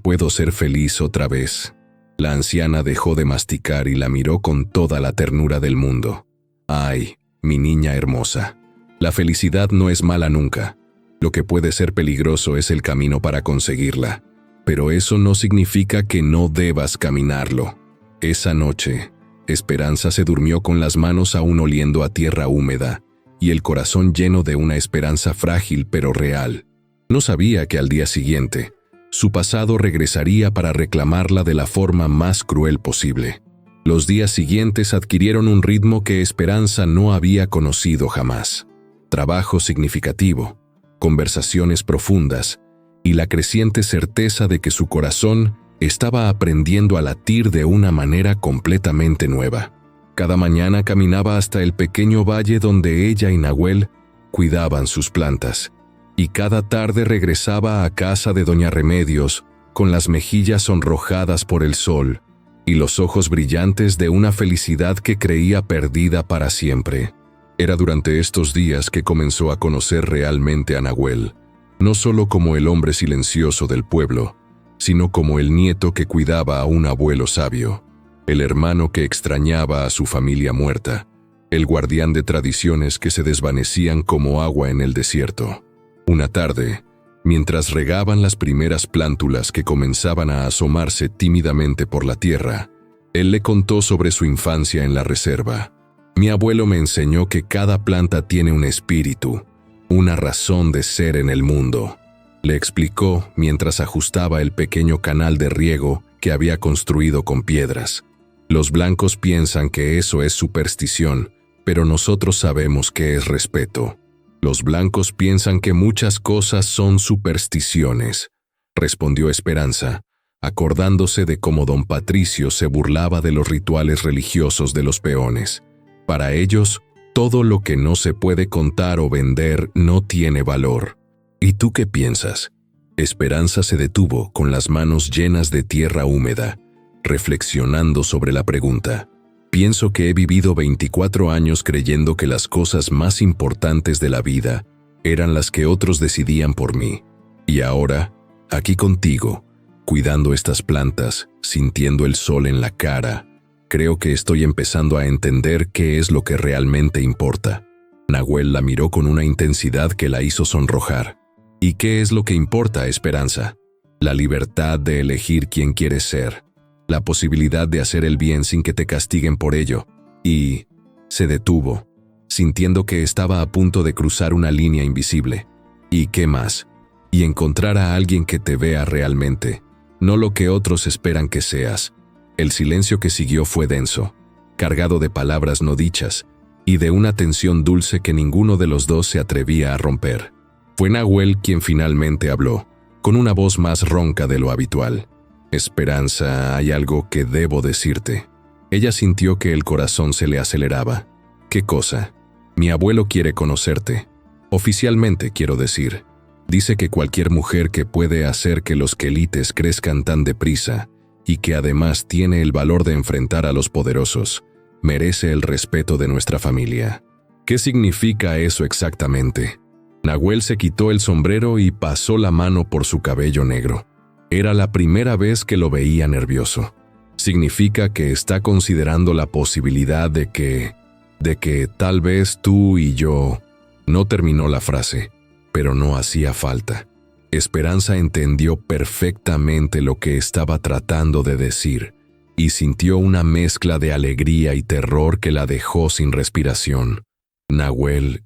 puedo ser feliz otra vez». La anciana dejó de masticar y la miró con toda la ternura del mundo. «Ay, mi niña hermosa, la felicidad no es mala nunca. Lo que puede ser peligroso es el camino para conseguirla. Pero eso no significa que no debas caminarlo». Esa noche, Esperanza se durmió con las manos aún oliendo a tierra húmeda y el corazón lleno de una esperanza frágil pero real. No sabía que al día siguiente, su pasado regresaría para reclamarla de la forma más cruel posible. Los días siguientes adquirieron un ritmo que Esperanza no había conocido jamás. Trabajo significativo, conversaciones profundas y la creciente certeza de que su corazón estaba aprendiendo a latir de una manera completamente nueva. Cada mañana caminaba hasta el pequeño valle donde ella y Nahuel cuidaban sus plantas, y cada tarde regresaba a casa de doña Remedios con las mejillas sonrojadas por el sol y los ojos brillantes de una felicidad que creía perdida para siempre. Era durante estos días que comenzó a conocer realmente a Nahuel, no solo como el hombre silencioso del pueblo, sino como el nieto que cuidaba a un abuelo sabio, el hermano que extrañaba a su familia muerta, el guardián de tradiciones que se desvanecían como agua en el desierto. Una tarde, mientras regaban las primeras plántulas que comenzaban a asomarse tímidamente por la tierra, él le contó sobre su infancia en la reserva. «Mi abuelo me enseñó que cada planta tiene un espíritu, una razón de ser en el mundo», le explicó mientras ajustaba el pequeño canal de riego que había construido con piedras. «Los blancos piensan que eso es superstición, pero nosotros sabemos que es respeto. Los blancos piensan que muchas cosas son supersticiones», respondió Esperanza, acordándose de cómo don Patricio se burlaba de los rituales religiosos de los peones. Para ellos, todo lo que no se puede contar o vender no tiene valor. «¿Y tú qué piensas?». Esperanza se detuvo con las manos llenas de tierra húmeda, reflexionando sobre la pregunta. «Pienso que he vivido 24 años creyendo que las cosas más importantes de la vida eran las que otros decidían por mí. Y ahora, aquí contigo, cuidando estas plantas, sintiendo el sol en la cara, creo que estoy empezando a entender qué es lo que realmente importa». Nahuel la miró con una intensidad que la hizo sonrojar. «¿Y qué es lo que importa, Esperanza?». «La libertad de elegir quién quieres ser, la posibilidad de hacer el bien sin que te castiguen por ello». Y se detuvo, sintiendo que estaba a punto de cruzar una línea invisible. «¿Y qué más?». «Y encontrar a alguien que te vea realmente, no lo que otros esperan que seas». El silencio que siguió fue denso, cargado de palabras no dichas y de una tensión dulce que ninguno de los dos se atrevía a romper. Fue Nahuel quien finalmente habló, con una voz más ronca de lo habitual. «Esperanza, hay algo que debo decirte». Ella sintió que el corazón se le aceleraba. «¿Qué cosa?». «Mi abuelo quiere conocerte. Oficialmente, quiero decir. Dice que cualquier mujer que puede hacer que los quelites crezcan tan deprisa y que además tiene el valor de enfrentar a los poderosos, merece el respeto de nuestra familia». «¿Qué significa eso exactamente?». Nahuel se quitó el sombrero y pasó la mano por su cabello negro. Era la primera vez que lo veía nervioso. «Significa que está considerando la posibilidad de que tal vez tú y yo». No terminó la frase, pero no hacía falta. Esperanza entendió perfectamente lo que estaba tratando de decir y sintió una mezcla de alegría y terror que la dejó sin respiración. Nahuel,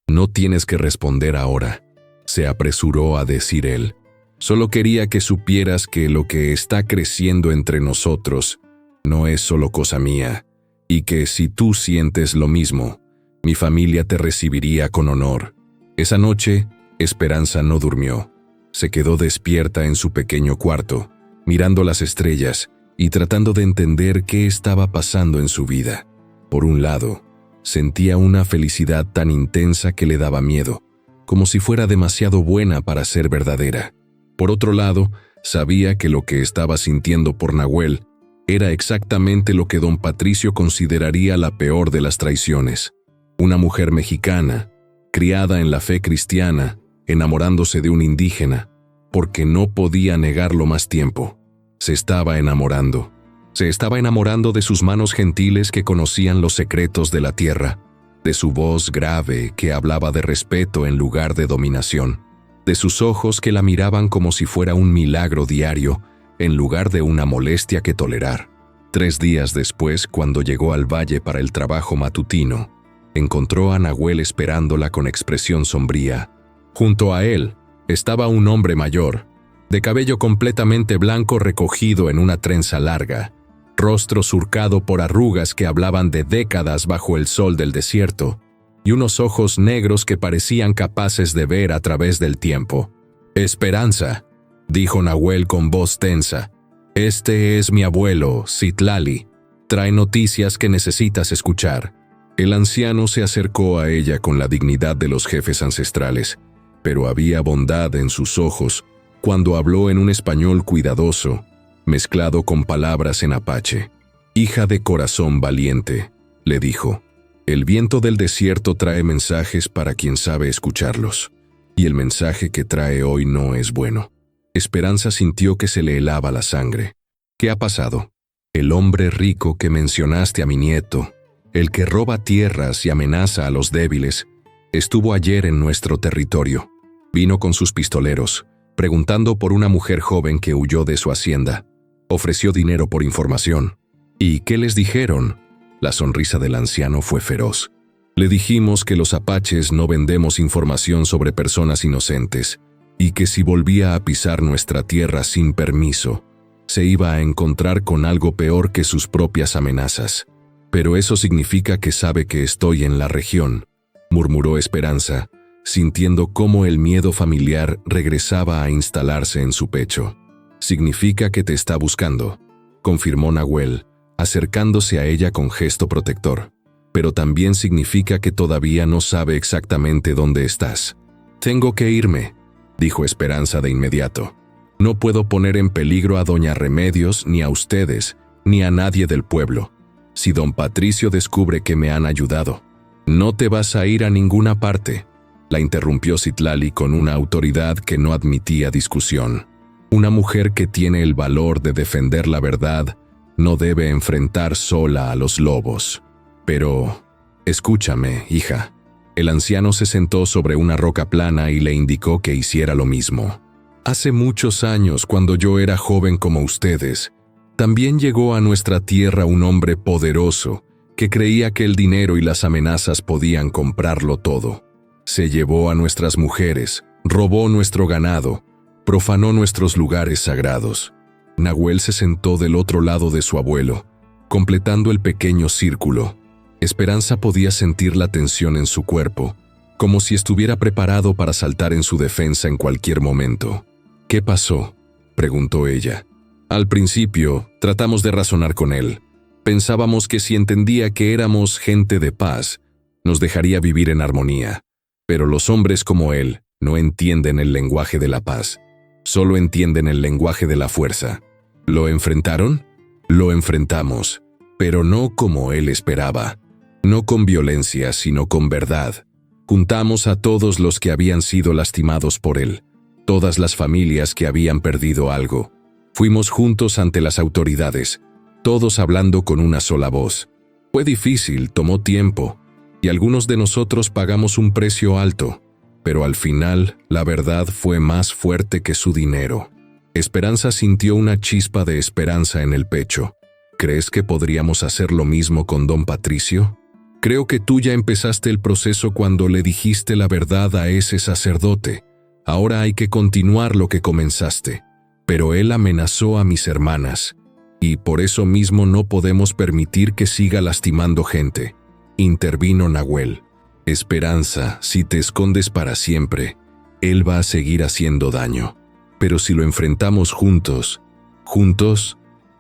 no tienes que responder ahora, se apresuró a decir él. Solo quería que supieras que lo que está creciendo entre nosotros no es solo cosa mía, y que si tú sientes lo mismo, mi familia te recibiría con honor. Esa noche, Esperanza no durmió. Se quedó despierta en su pequeño cuarto, mirando las estrellas y tratando de entender qué estaba pasando en su vida. Por un lado, sentía una felicidad tan intensa que le daba miedo, como si fuera demasiado buena para ser verdadera. Por otro lado, sabía que lo que estaba sintiendo por Nahuel era exactamente lo que don Patricio consideraría la peor de las traiciones. Una mujer mexicana, criada en la fe cristiana, enamorándose de un indígena, porque no podía negarlo más tiempo. Se estaba enamorando. Se estaba enamorando de sus manos gentiles que conocían los secretos de la tierra, de su voz grave que hablaba de respeto en lugar de dominación, de sus ojos que la miraban como si fuera un milagro diario en lugar de una molestia que tolerar. 3 días después, cuando llegó al valle para el trabajo matutino, encontró a Nahuel esperándola con expresión sombría. Junto a él estaba un hombre mayor, de cabello completamente blanco recogido en una trenza larga, rostro surcado por arrugas que hablaban de décadas bajo el sol del desierto, y unos ojos negros que parecían capaces de ver a través del tiempo. «Esperanza», dijo Nahuel con voz tensa, «este es mi abuelo, Citlali. Trae noticias que necesitas escuchar». El anciano se acercó a ella con la dignidad de los jefes ancestrales, pero había bondad en sus ojos cuando habló en un español cuidadoso, mezclado con palabras en apache. «Hija de corazón valiente», le dijo, «el viento del desierto trae mensajes para quien sabe escucharlos, y el mensaje que trae hoy no es bueno». Esperanza sintió que se le helaba la sangre. «¿Qué ha pasado?» «El hombre rico que mencionaste a mi nieto, el que roba tierras y amenaza a los débiles, estuvo ayer en nuestro territorio. Vino con sus pistoleros, preguntando por una mujer joven que huyó de su hacienda. Ofreció dinero por información. ¿Y qué les dijeron?». La sonrisa del anciano fue feroz. «Le dijimos que los apaches no vendemos información sobre personas inocentes, y que si volvía a pisar nuestra tierra sin permiso, se iba a encontrar con algo peor que sus propias amenazas. Pero eso significa que sabe que estoy en la región», murmuró Esperanza, sintiendo cómo el miedo familiar regresaba a instalarse en su pecho. «Significa que te está buscando», confirmó Nahuel, acercándose a ella con gesto protector. «Pero también significa que todavía no sabe exactamente dónde estás». «Tengo que irme», dijo Esperanza de inmediato. «No puedo poner en peligro a doña Remedios, ni a ustedes, ni a nadie del pueblo. Si don Patricio descubre que me han ayudado». «No te vas a ir a ninguna parte», la interrumpió Citlali con una autoridad que no admitía discusión. «Una mujer que tiene el valor de defender la verdad no debe enfrentar sola a los lobos. Pero, escúchame, hija». El anciano se sentó sobre una roca plana y le indicó que hiciera lo mismo. «Hace muchos años, cuando yo era joven como ustedes, también llegó a nuestra tierra un hombre poderoso que creía que el dinero y las amenazas podían comprarlo todo. Se llevó a nuestras mujeres, robó nuestro ganado, profanó nuestros lugares sagrados». Nahuel se sentó del otro lado de su abuelo, completando el pequeño círculo. Esperanza podía sentir la tensión en su cuerpo, como si estuviera preparado para saltar en su defensa en cualquier momento. «¿Qué pasó?», preguntó ella. «Al principio, tratamos de razonar con él. Pensábamos que si entendía que éramos gente de paz, nos dejaría vivir en armonía. Pero los hombres como él no entienden el lenguaje de la paz, solo entienden el lenguaje de la fuerza». «¿Lo enfrentaron?». «Lo enfrentamos, pero no como él esperaba. No con violencia, sino con verdad. Juntamos a todos los que habían sido lastimados por él, todas las familias que habían perdido algo. Fuimos juntos ante las autoridades, todos hablando con una sola voz. Fue difícil, tomó tiempo, y algunos de nosotros pagamos un precio alto, pero al final la verdad fue más fuerte que su dinero. Esperanza sintió una chispa de esperanza en el pecho. ¿Crees que podríamos hacer lo mismo con don Patricio? Creo que tú ya empezaste el proceso cuando le dijiste la verdad a ese sacerdote. Ahora hay que continuar lo que comenzaste. Pero él amenazó a mis hermanas, y por eso mismo no podemos permitir que siga lastimando gente. Intervino Nahuel. Esperanza, si te escondes para siempre, él va a seguir haciendo daño. Pero si lo enfrentamos juntos,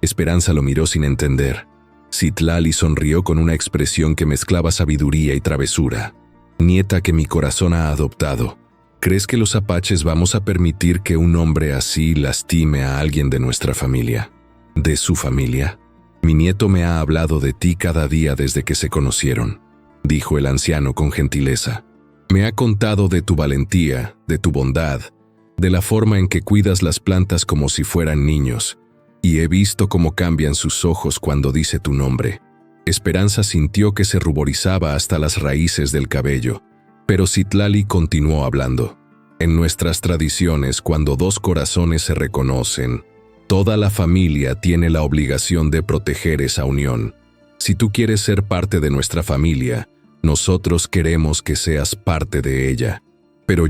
Esperanza lo miró sin entender. Citlali sonrió con una expresión que mezclaba sabiduría y travesura. Nieta que mi corazón ha adoptado, ¿crees que los apaches vamos a permitir que un hombre así lastime a alguien de nuestra familia? ¿De su familia? Mi nieto me ha hablado de ti cada día desde que se conocieron, dijo el anciano con gentileza. Me ha contado de tu valentía, de tu bondad, de la forma en que cuidas las plantas como si fueran niños, y he visto cómo cambian sus ojos cuando dice tu nombre. Esperanza sintió que se ruborizaba hasta las raíces del cabello, pero Citlali continuó hablando. En nuestras tradiciones, cuando dos corazones se reconocen, toda la familia tiene la obligación de proteger esa unión. Si tú quieres ser parte de nuestra familia, nosotros queremos que seas parte de ella. Pero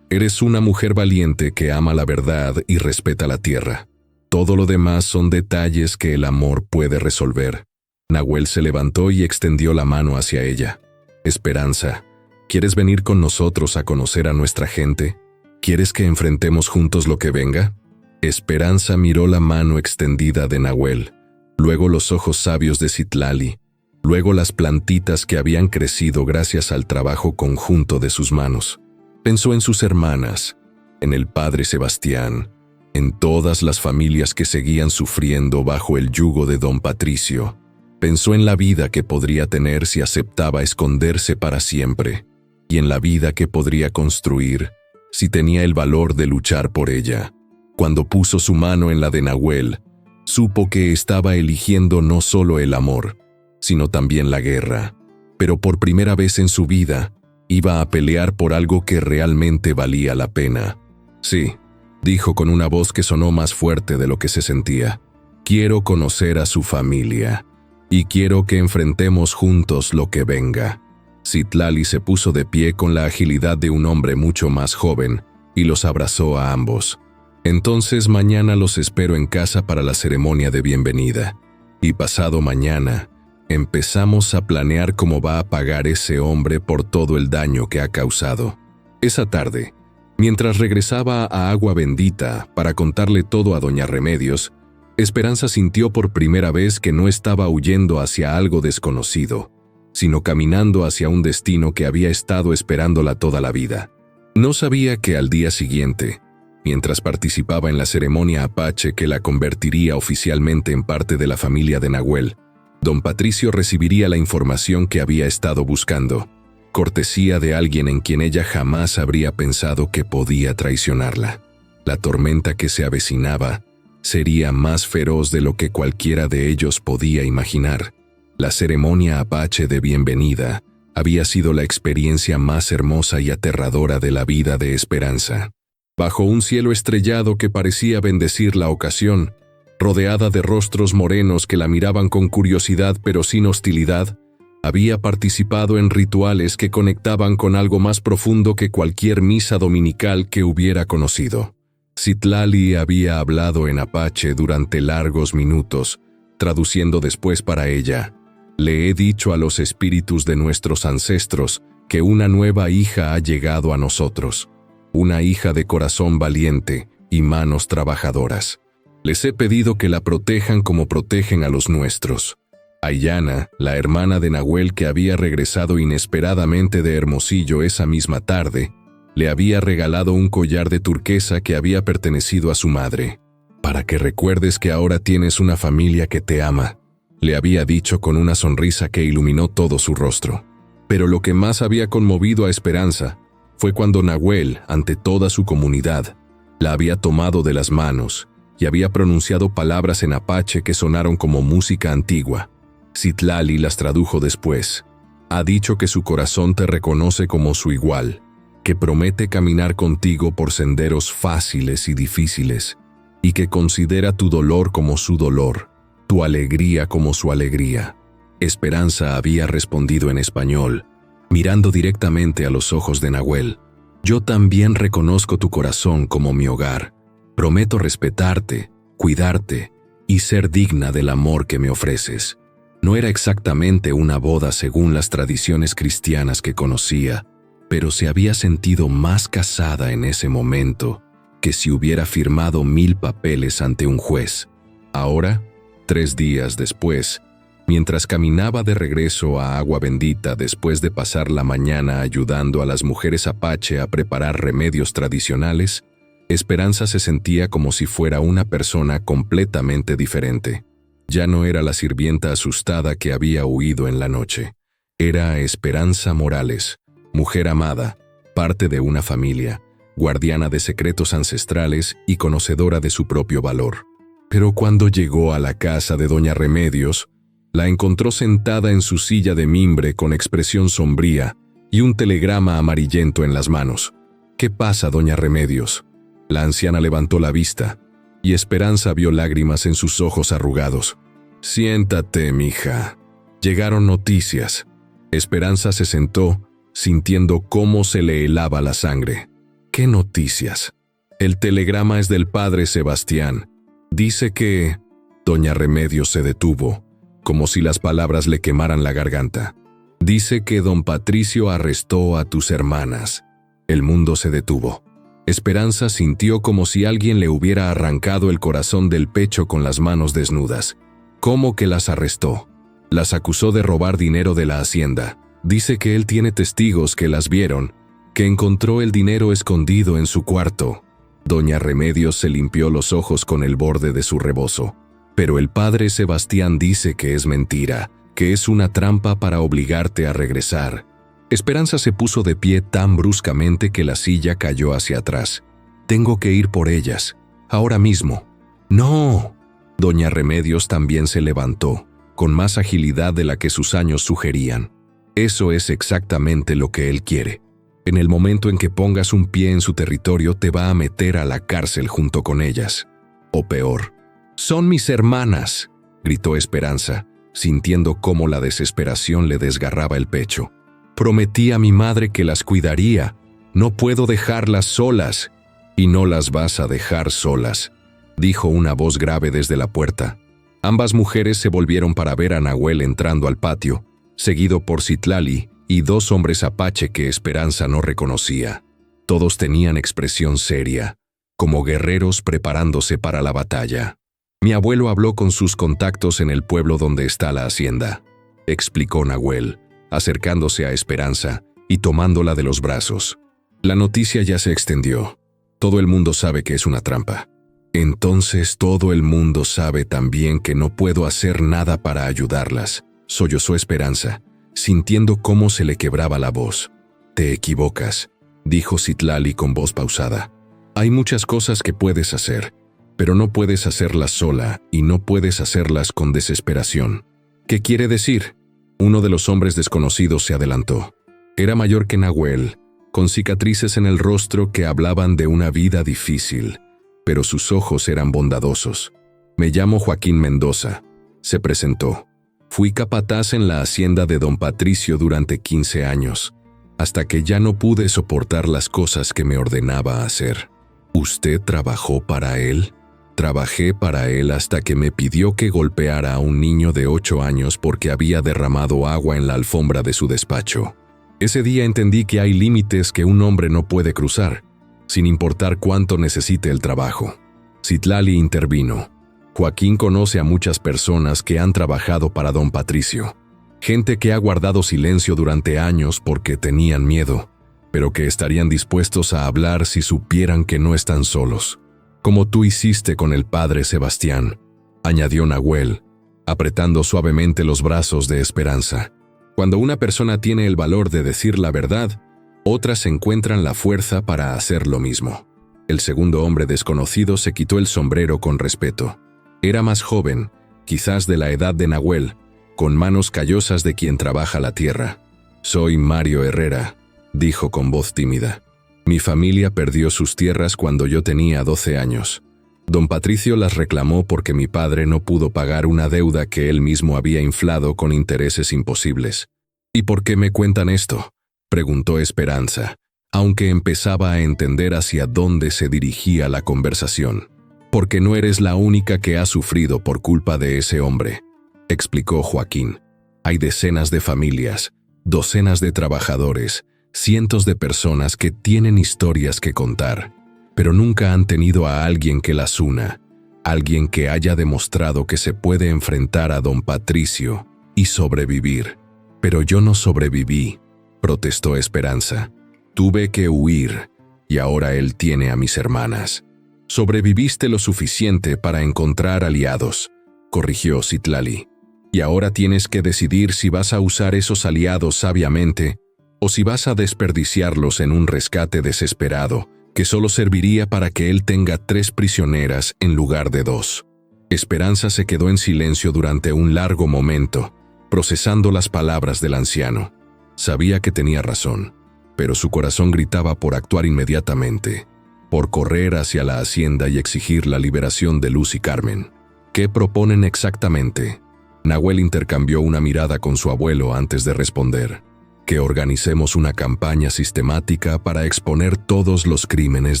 eres una mujer valiente que ama la verdad y respeta la tierra. Todo lo demás son detalles que el amor puede resolver. Nahuel se levantó y extendió la mano hacia ella. Esperanza, ¿quieres venir con nosotros a conocer a nuestra gente? ¿Quieres que enfrentemos juntos lo que venga? Esperanza miró la mano extendida de Nahuel, luego los ojos sabios de Citlali, luego las plantitas que habían crecido gracias al trabajo conjunto de sus manos. Pensó en sus hermanas, en el padre Sebastián, en todas las familias que seguían sufriendo bajo el yugo de don Patricio. Pensó en la vida que podría tener si aceptaba esconderse para siempre, y en la vida que podría construir si tenía el valor de luchar por ella. Cuando puso su mano en la de Nahuel, supo que estaba eligiendo no solo el amor, sino también la guerra. Pero por primera vez en su vida, iba a pelear por algo que realmente valía la pena. Sí, dijo con una voz que sonó más fuerte de lo que se sentía. Quiero conocer a su familia, y quiero que enfrentemos juntos lo que venga. Citlali se puso de pie con la agilidad de un hombre mucho más joven, y los abrazó a ambos. Entonces mañana los espero en casa para la ceremonia de bienvenida. Y pasado mañana, empezamos a planear cómo va a pagar ese hombre por todo el daño que ha causado. Esa tarde, mientras regresaba a Agua Bendita para contarle todo a doña Remedios, Esperanza sintió por primera vez que no estaba huyendo hacia algo desconocido, sino caminando hacia un destino que había estado esperándola toda la vida. No sabía que al día siguiente, mientras participaba en la ceremonia apache que la convertiría oficialmente en parte de la familia de Nahuel, don Patricio recibiría la información que había estado buscando, cortesía de alguien en quien ella jamás habría pensado que podía traicionarla. La tormenta que se avecinaba sería más feroz de lo que cualquiera de ellos podía imaginar. La ceremonia apache de bienvenida había sido la experiencia más hermosa y aterradora de la vida de Esperanza. Bajo un cielo estrellado que parecía bendecir la ocasión, rodeada de rostros morenos que la miraban con curiosidad pero sin hostilidad, había participado en rituales que conectaban con algo más profundo que cualquier misa dominical que hubiera conocido. Citlali había hablado en apache durante largos minutos, traduciendo después para ella. Le he dicho a los espíritus de nuestros ancestros que una nueva hija ha llegado a nosotros, una hija de corazón valiente y manos trabajadoras. Les he pedido que la protejan como protegen a los nuestros. Ayana, la hermana de Nahuel que había regresado inesperadamente de Hermosillo esa misma tarde, le había regalado un collar de turquesa que había pertenecido a su madre. Para que recuerdes que ahora tienes una familia que te ama, le había dicho con una sonrisa que iluminó todo su rostro. Pero lo que más había conmovido a Esperanza fue cuando Nahuel, ante toda su comunidad, la había tomado de las manos y había pronunciado palabras en apache que sonaron como música antigua. Citlali las tradujo después. Ha dicho que su corazón te reconoce como su igual, que promete caminar contigo por senderos fáciles y difíciles, y que considera tu dolor como su dolor, tu alegría como su alegría. Esperanza había respondido en español, mirando directamente a los ojos de Nahuel. Yo también reconozco tu corazón como mi hogar. Prometo respetarte, cuidarte y ser digna del amor que me ofreces. No era exactamente una boda según las tradiciones cristianas que conocía, pero se había sentido más casada en ese momento que si hubiera firmado 1000 papeles ante un juez. Ahora, 3 días después, mientras caminaba de regreso a Agua Bendita después de pasar la mañana ayudando a las mujeres apache a preparar remedios tradicionales, Esperanza se sentía como si fuera una persona completamente diferente. Ya no era la sirvienta asustada que había huido en la noche. Era Esperanza Morales, mujer amada, parte de una familia, guardiana de secretos ancestrales y conocedora de su propio valor. Pero cuando llegó a la casa de Doña Remedios, la encontró sentada en su silla de mimbre con expresión sombría y un telegrama amarillento en las manos. «¿Qué pasa, Doña Remedios?». La anciana levantó la vista, y Esperanza vio lágrimas en sus ojos arrugados. «Siéntate, mija. Llegaron noticias». Esperanza se sentó, sintiendo cómo se le helaba la sangre. «¿Qué noticias?». «El telegrama es del padre Sebastián. Dice que…». Doña Remedios se detuvo, como si las palabras le quemaran la garganta. «Dice que don Patricio arrestó a tus hermanas». El mundo se detuvo. Esperanza sintió como si alguien le hubiera arrancado el corazón del pecho con las manos desnudas. ¿Cómo que las arrestó? Las acusó de robar dinero de la hacienda. Dice que él tiene testigos que las vieron, que encontró el dinero escondido en su cuarto. Doña Remedios se limpió los ojos con el borde de su rebozo. Pero el padre Sebastián dice que es mentira, que es una trampa para obligarte a regresar. Esperanza se puso de pie tan bruscamente que la silla cayó hacia atrás. «Tengo que ir por ellas, ahora mismo». «No». Doña Remedios también se levantó, con más agilidad de la que sus años sugerían. «Eso es exactamente lo que él quiere. En el momento en que pongas un pie en su territorio te va a meter a la cárcel junto con ellas. O peor». «Son mis hermanas», gritó Esperanza, sintiendo cómo la desesperación le desgarraba el pecho. «Prometí a mi madre que las cuidaría. No puedo dejarlas solas». «Y no las vas a dejar solas», dijo una voz grave desde la puerta. Ambas mujeres se volvieron para ver a Nahuel entrando al patio, seguido por Citlali y 2 hombres apache que Esperanza no reconocía. Todos tenían expresión seria, como guerreros preparándose para la batalla. «Mi abuelo habló con sus contactos en el pueblo donde está la hacienda», explicó Nahuel, acercándose a Esperanza y tomándola de los brazos. «La noticia ya se extendió. Todo el mundo sabe que es una trampa. Entonces todo el mundo sabe también que no puedo hacer nada para ayudarlas», sollozó Esperanza, sintiendo cómo se le quebraba la voz. «Te equivocas», dijo Citlali con voz pausada. «Hay muchas cosas que puedes hacer, pero no puedes hacerlas sola y no puedes hacerlas con desesperación». «¿Qué quiere decir?». Uno de los hombres desconocidos se adelantó. Era mayor que Nahuel, con cicatrices en el rostro que hablaban de una vida difícil, pero sus ojos eran bondadosos. «Me llamo Joaquín Mendoza», se presentó. «Fui capataz en la hacienda de don Patricio durante 15 años, hasta que ya no pude soportar las cosas que me ordenaba hacer». «¿Usted trabajó para él?». «Trabajé para él hasta que me pidió que golpeara a un niño de 8 años porque había derramado agua en la alfombra de su despacho. Ese día entendí que hay límites que un hombre no puede cruzar, sin importar cuánto necesite el trabajo». Citlali intervino. «Joaquín conoce a muchas personas que han trabajado para don Patricio. Gente que ha guardado silencio durante años porque tenían miedo, pero que estarían dispuestos a hablar si supieran que no están solos. Como tú hiciste con el padre Sebastián», añadió Nahuel, apretando suavemente los brazos de Esperanza. «Cuando una persona tiene el valor de decir la verdad, otras encuentran la fuerza para hacer lo mismo». El segundo hombre desconocido se quitó el sombrero con respeto. Era más joven, quizás de la edad de Nahuel, con manos callosas de quien trabaja la tierra. «Soy Mario Herrera», dijo con voz tímida. Mi familia perdió sus tierras cuando yo tenía 12 años. Don Patricio las reclamó porque mi padre no pudo pagar una deuda que él mismo había inflado con intereses imposibles. ¿Y por qué me cuentan esto?, preguntó Esperanza, aunque empezaba a entender hacia dónde se dirigía la conversación. Porque no eres la única que ha sufrido por culpa de ese hombre, explicó Joaquín. Hay decenas de familias, docenas de trabajadores, cientos de personas que tienen historias que contar, pero nunca han tenido a alguien que las una, alguien que haya demostrado que se puede enfrentar a don Patricio y sobrevivir. Pero yo no sobreviví, protestó Esperanza. Tuve que huir, y ahora él tiene a mis hermanas. Sobreviviste lo suficiente para encontrar aliados, corrigió Citlali. Y ahora tienes que decidir si vas a usar esos aliados sabiamente o si vas a desperdiciarlos en un rescate desesperado que solo serviría para que él tenga 3 prisioneras en lugar de 2. Esperanza se quedó en silencio durante un largo momento, procesando las palabras del anciano. Sabía que tenía razón, pero su corazón gritaba por actuar inmediatamente, por correr hacia la hacienda y exigir la liberación de Luz y Carmen. ¿Qué proponen exactamente? Nahuel intercambió una mirada con su abuelo antes de responder. Que organicemos una campaña sistemática para exponer todos los crímenes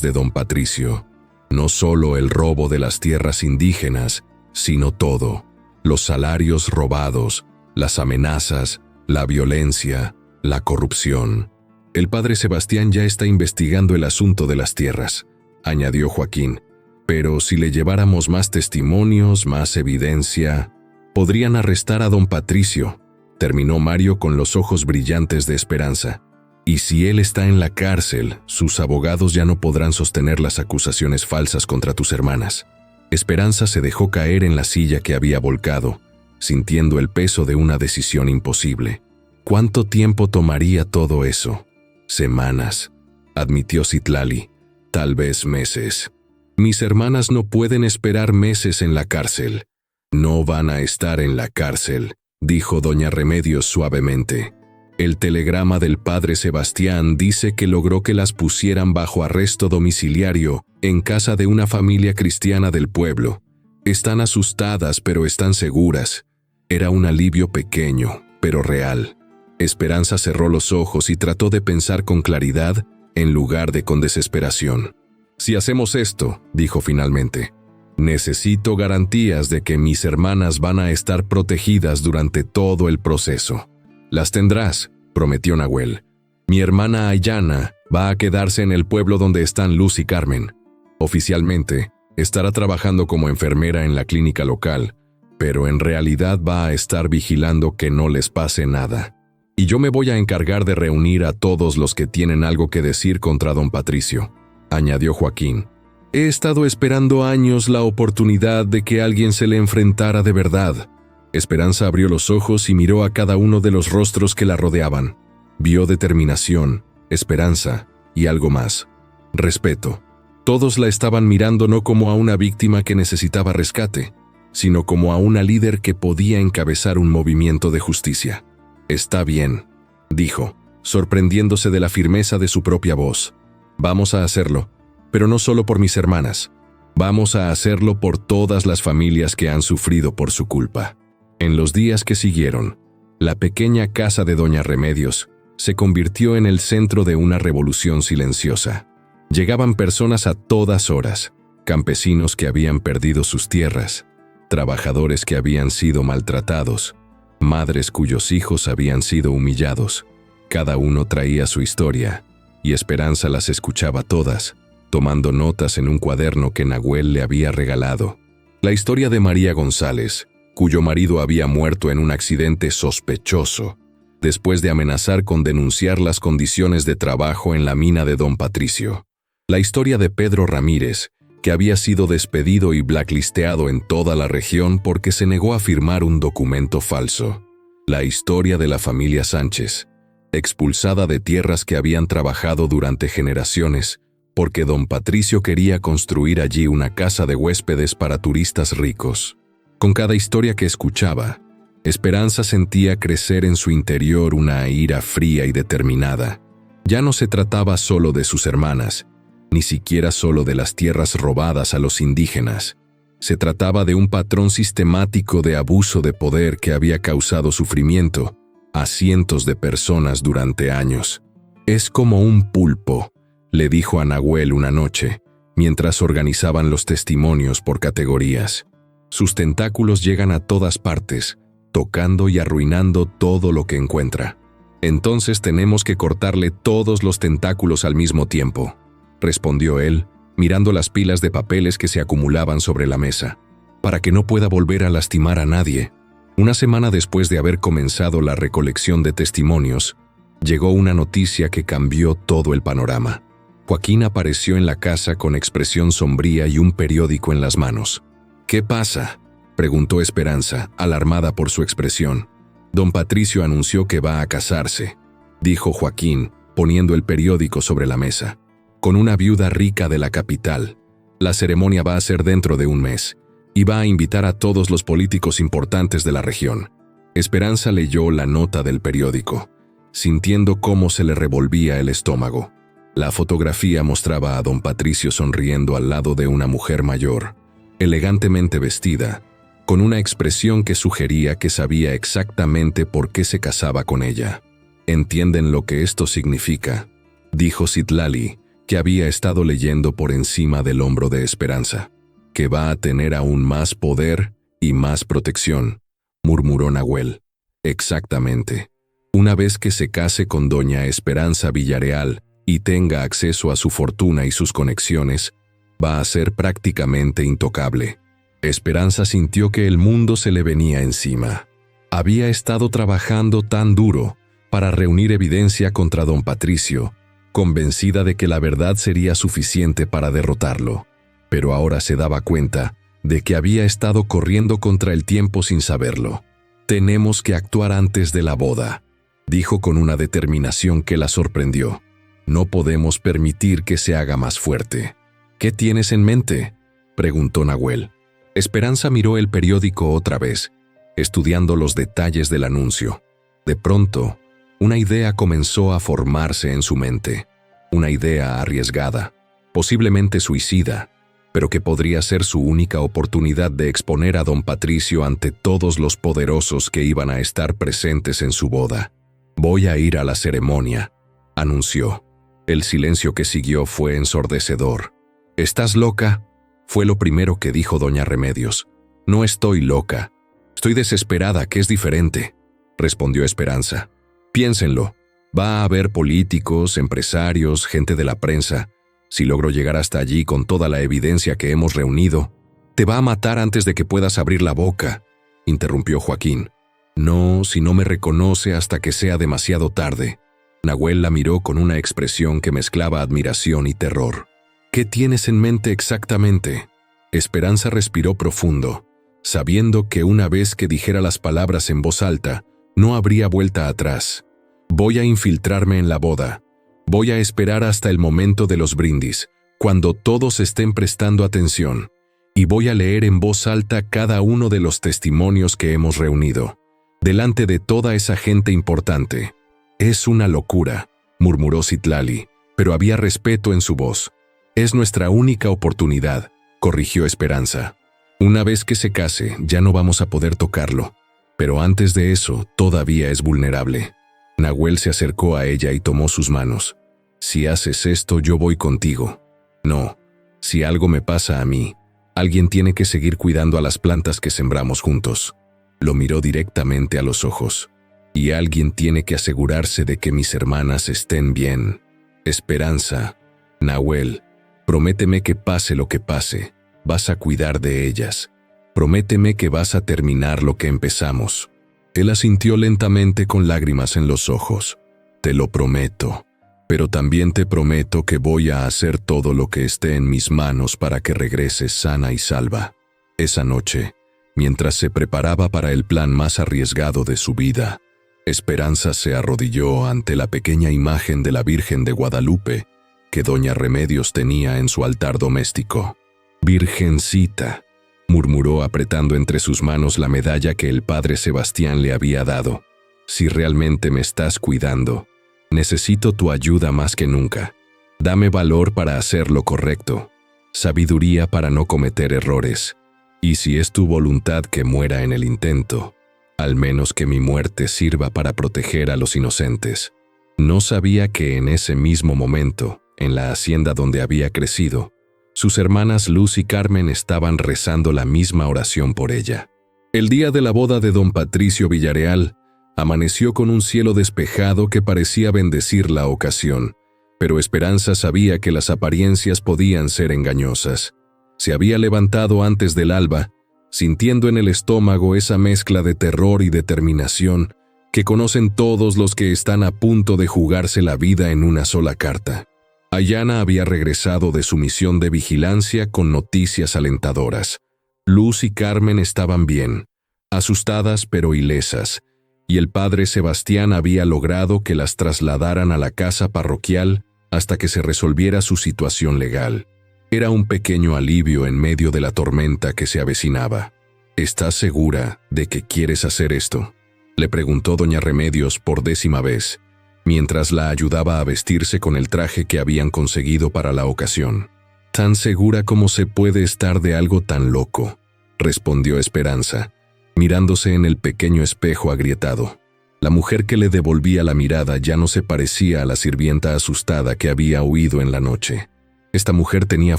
de don Patricio. No solo el robo de las tierras indígenas, sino todo. Los salarios robados, las amenazas, la violencia, la corrupción. El padre Sebastián ya está investigando el asunto de las tierras, añadió Joaquín. Pero si le lleváramos más testimonios, más evidencia, podrían arrestar a don Patricio, terminó Mario con los ojos brillantes de esperanza. Y si él está en la cárcel, sus abogados ya no podrán sostener las acusaciones falsas contra tus hermanas. Esperanza se dejó caer en la silla que había volcado, sintiendo el peso de una decisión imposible. ¿Cuánto tiempo tomaría todo eso? Semanas, admitió Citlali. Tal vez meses. Mis hermanas no pueden esperar meses en la cárcel. No van a estar en la cárcel, dijo doña Remedios suavemente. El telegrama del padre Sebastián dice que logró que las pusieran bajo arresto domiciliario en casa de una familia cristiana del pueblo. Están asustadas, pero están seguras. Era un alivio pequeño, pero real. Esperanza cerró los ojos y trató de pensar con claridad en lugar de con desesperación. Si hacemos esto, dijo finalmente, necesito garantías de que mis hermanas van a estar protegidas durante todo el proceso. Las tendrás, prometió Nahuel. Mi hermana Ayana va a quedarse en el pueblo donde están Luz y Carmen. Oficialmente, estará trabajando como enfermera en la clínica local, pero en realidad va a estar vigilando que no les pase nada. Y yo me voy a encargar de reunir a todos los que tienen algo que decir contra don Patricio, añadió Joaquín. He estado esperando años la oportunidad de que alguien se le enfrentara de verdad. Esperanza abrió los ojos y miró a cada uno de los rostros que la rodeaban. Vio determinación, esperanza y algo más. Respeto. Todos la estaban mirando no como a una víctima que necesitaba rescate, sino como a una líder que podía encabezar un movimiento de justicia. Está bien, dijo, sorprendiéndose de la firmeza de su propia voz. Vamos a hacerlo, pero no solo por mis hermanas. Vamos a hacerlo por todas las familias que han sufrido por su culpa. En los días que siguieron, la pequeña casa de doña Remedios se convirtió en el centro de una revolución silenciosa. Llegaban personas a todas horas, campesinos que habían perdido sus tierras, trabajadores que habían sido maltratados, madres cuyos hijos habían sido humillados. Cada uno traía su historia, y Esperanza las escuchaba todas, tomando notas en un cuaderno que Nahuel le había regalado. La historia de María González, cuyo marido había muerto en un accidente sospechoso, después de amenazar con denunciar las condiciones de trabajo en la mina de don Patricio. La historia de Pedro Ramírez, que había sido despedido y blacklisteado en toda la región porque se negó a firmar un documento falso. La historia de la familia Sánchez, expulsada de tierras que habían trabajado durante generaciones, porque don Patricio quería construir allí una casa de huéspedes para turistas ricos. Con cada historia que escuchaba, Esperanza sentía crecer en su interior una ira fría y determinada. Ya no se trataba solo de sus hermanas, ni siquiera solo de las tierras robadas a los indígenas. Se trataba de un patrón sistemático de abuso de poder que había causado sufrimiento a cientos de personas durante años. «Es como un pulpo», le dijo a Nahuel una noche, mientras organizaban los testimonios por categorías. «Sus tentáculos llegan a todas partes, tocando y arruinando todo lo que encuentra. Entonces tenemos que cortarle todos los tentáculos al mismo tiempo», respondió él, mirando las pilas de papeles que se acumulaban sobre la mesa, «para que no pueda volver a lastimar a nadie». Una semana después de haber comenzado la recolección de testimonios, llegó una noticia que cambió todo el panorama. Joaquín apareció en la casa con expresión sombría y un periódico en las manos. «¿Qué pasa?», preguntó Esperanza, alarmada por su expresión. «Don Patricio anunció que va a casarse», dijo Joaquín, poniendo el periódico sobre la mesa. «Con una viuda rica de la capital. La ceremonia va a ser dentro de un mes, y va a invitar a todos los políticos importantes de la región». Esperanza leyó la nota del periódico, sintiendo cómo se le revolvía el estómago. La fotografía mostraba a don Patricio sonriendo al lado de una mujer mayor, elegantemente vestida, con una expresión que sugería que sabía exactamente por qué se casaba con ella. «¿Entienden lo que esto significa?», dijo Citlali, que había estado leyendo por encima del hombro de Esperanza. «Que va a tener aún más poder y más protección», murmuró Nahuel. «Exactamente. Una vez que se case con doña Esperanza Villareal y tenga acceso a su fortuna y sus conexiones, va a ser prácticamente intocable». Esperanza sintió que el mundo se le venía encima. Había estado trabajando tan duro para reunir evidencia contra don Patricio, convencida de que la verdad sería suficiente para derrotarlo, pero ahora se daba cuenta de que había estado corriendo contra el tiempo sin saberlo. «Tenemos que actuar antes de la boda», dijo con una determinación que la sorprendió. «No podemos permitir que se haga más fuerte». «¿Qué tienes en mente?», preguntó Nahuel. Esperanza miró el periódico otra vez, estudiando los detalles del anuncio. De pronto, una idea comenzó a formarse en su mente. Una idea arriesgada, posiblemente suicida, pero que podría ser su única oportunidad de exponer a don Patricio ante todos los poderosos que iban a estar presentes en su boda. «Voy a ir a la ceremonia», anunció. El silencio que siguió fue ensordecedor. «¿Estás loca?», fue lo primero que dijo doña Remedios. «No estoy loca. Estoy desesperada, que es diferente», respondió Esperanza. «Piénsenlo. Va a haber políticos, empresarios, gente de la prensa. Si logro llegar hasta allí con toda la evidencia que hemos reunido, te va a matar antes de que puedas abrir la boca», interrumpió Joaquín. «No, si no me reconoce hasta que sea demasiado tarde». Nahuel la miró con una expresión que mezclaba admiración y terror. «¿Qué tienes en mente exactamente?». Esperanza respiró profundo, sabiendo que una vez que dijera las palabras en voz alta, no habría vuelta atrás. «Voy a infiltrarme en la boda. Voy a esperar hasta el momento de los brindis, cuando todos estén prestando atención, y voy a leer en voz alta cada uno de los testimonios que hemos reunido, delante de toda esa gente importante». «Es una locura», murmuró Citlali, pero había respeto en su voz. «Es nuestra única oportunidad», corrigió Esperanza. «Una vez que se case, ya no vamos a poder tocarlo, pero antes de eso, todavía es vulnerable». Nahuel se acercó a ella y tomó sus manos. «Si haces esto, yo voy contigo». «No, si algo me pasa a mí, alguien tiene que seguir cuidando a las plantas que sembramos juntos». Lo miró directamente a los ojos. «Y alguien tiene que asegurarse de que mis hermanas estén bien. Esperanza, Nahuel, prométeme que pase lo que pase, vas a cuidar de ellas. Prométeme que vas a terminar lo que empezamos». Él asintió lentamente con lágrimas en los ojos. «Te lo prometo, pero también te prometo que voy a hacer todo lo que esté en mis manos para que regreses sana y salva». Esa noche, mientras se preparaba para el plan más arriesgado de su vida, Esperanza se arrodilló ante la pequeña imagen de la Virgen de Guadalupe que doña Remedios tenía en su altar doméstico. «Virgencita», murmuró apretando entre sus manos la medalla que el padre Sebastián le había dado. «Si realmente me estás cuidando, Necesito tu ayuda más que nunca. Dame valor para hacer lo correcto, sabiduría para no cometer errores, y si es tu voluntad que muera en el intento, al menos que mi muerte sirva para proteger a los inocentes. No sabía que en ese mismo momento, en la hacienda donde había crecido, sus hermanas Luz y Carmen estaban rezando la misma oración por ella. El día de la boda de don Patricio Villareal, amaneció con un cielo despejado que parecía bendecir la ocasión, pero Esperanza sabía que las apariencias podían ser engañosas. Se había levantado antes del alba, sintiendo en el estómago esa mezcla de terror y determinación que conocen todos los que están a punto de jugarse la vida en una sola carta. Ayana había regresado de su misión de vigilancia con noticias alentadoras. Luz y Carmen estaban bien, asustadas pero ilesas, y el padre Sebastián había logrado que las trasladaran a la casa parroquial hasta que se resolviera su situación legal. Era un pequeño alivio en medio de la tormenta que se avecinaba. ¿Estás segura de que quieres hacer esto?, le preguntó doña Remedios por 10ª vez, mientras la ayudaba a vestirse con el traje que habían conseguido para la ocasión. «Tan segura como se puede estar de algo tan loco», respondió Esperanza, mirándose en el pequeño espejo agrietado. La mujer que le devolvía la mirada ya no se parecía a la sirvienta asustada que había huido en la noche. Esta mujer tenía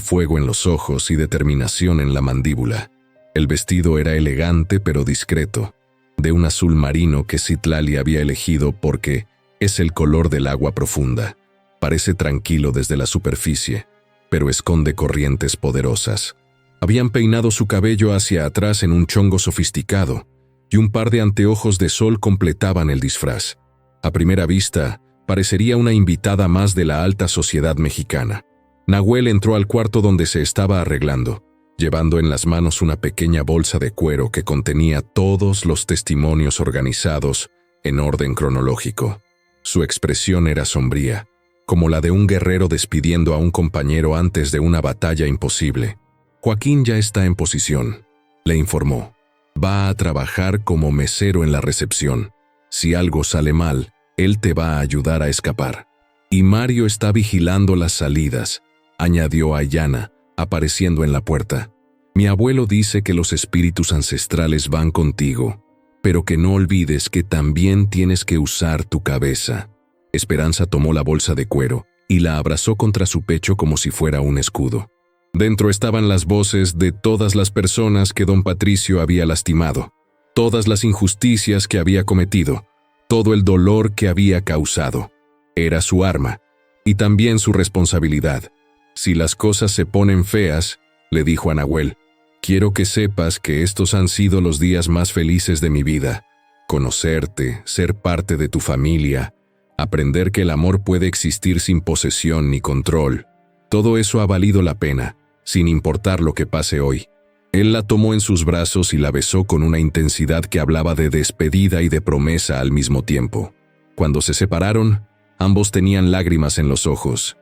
fuego en los ojos y determinación en la mandíbula. El vestido era elegante pero discreto, de un azul marino que Citlali había elegido porque es el color del agua profunda. Parece tranquilo desde la superficie, pero esconde corrientes poderosas. Habían peinado su cabello hacia atrás en un chongo sofisticado, y un par de anteojos de sol completaban el disfraz. A primera vista, parecería una invitada más de la alta sociedad mexicana. Nahuel entró al cuarto donde se estaba arreglando, llevando en las manos una pequeña bolsa de cuero que contenía todos los testimonios organizados en orden cronológico. Su expresión era sombría, como la de un guerrero despidiendo a un compañero antes de una batalla imposible. «Joaquín ya está en posición», le informó. «Va a trabajar como mesero en la recepción. Si algo sale mal, él te va a ayudar a escapar. Y Mario está vigilando las salidas», añadió Ayana, apareciendo en la puerta. «Mi abuelo dice que los espíritus ancestrales van contigo, pero que no olvides que también tienes que usar tu cabeza». Esperanza tomó la bolsa de cuero y la abrazó contra su pecho como si fuera un escudo. Dentro estaban las voces de todas las personas que don Patricio había lastimado, todas las injusticias que había cometido, todo el dolor que había causado. Era su arma, y también su responsabilidad. «Si las cosas se ponen feas», le dijo a Nahuel, «quiero que sepas que estos han sido los días más felices de mi vida. Conocerte, ser parte de tu familia, aprender que el amor puede existir sin posesión ni control. Todo eso ha valido la pena, sin importar lo que pase hoy». Él la tomó en sus brazos y la besó con una intensidad que hablaba de despedida y de promesa al mismo tiempo. Cuando se separaron, ambos tenían lágrimas en los ojos.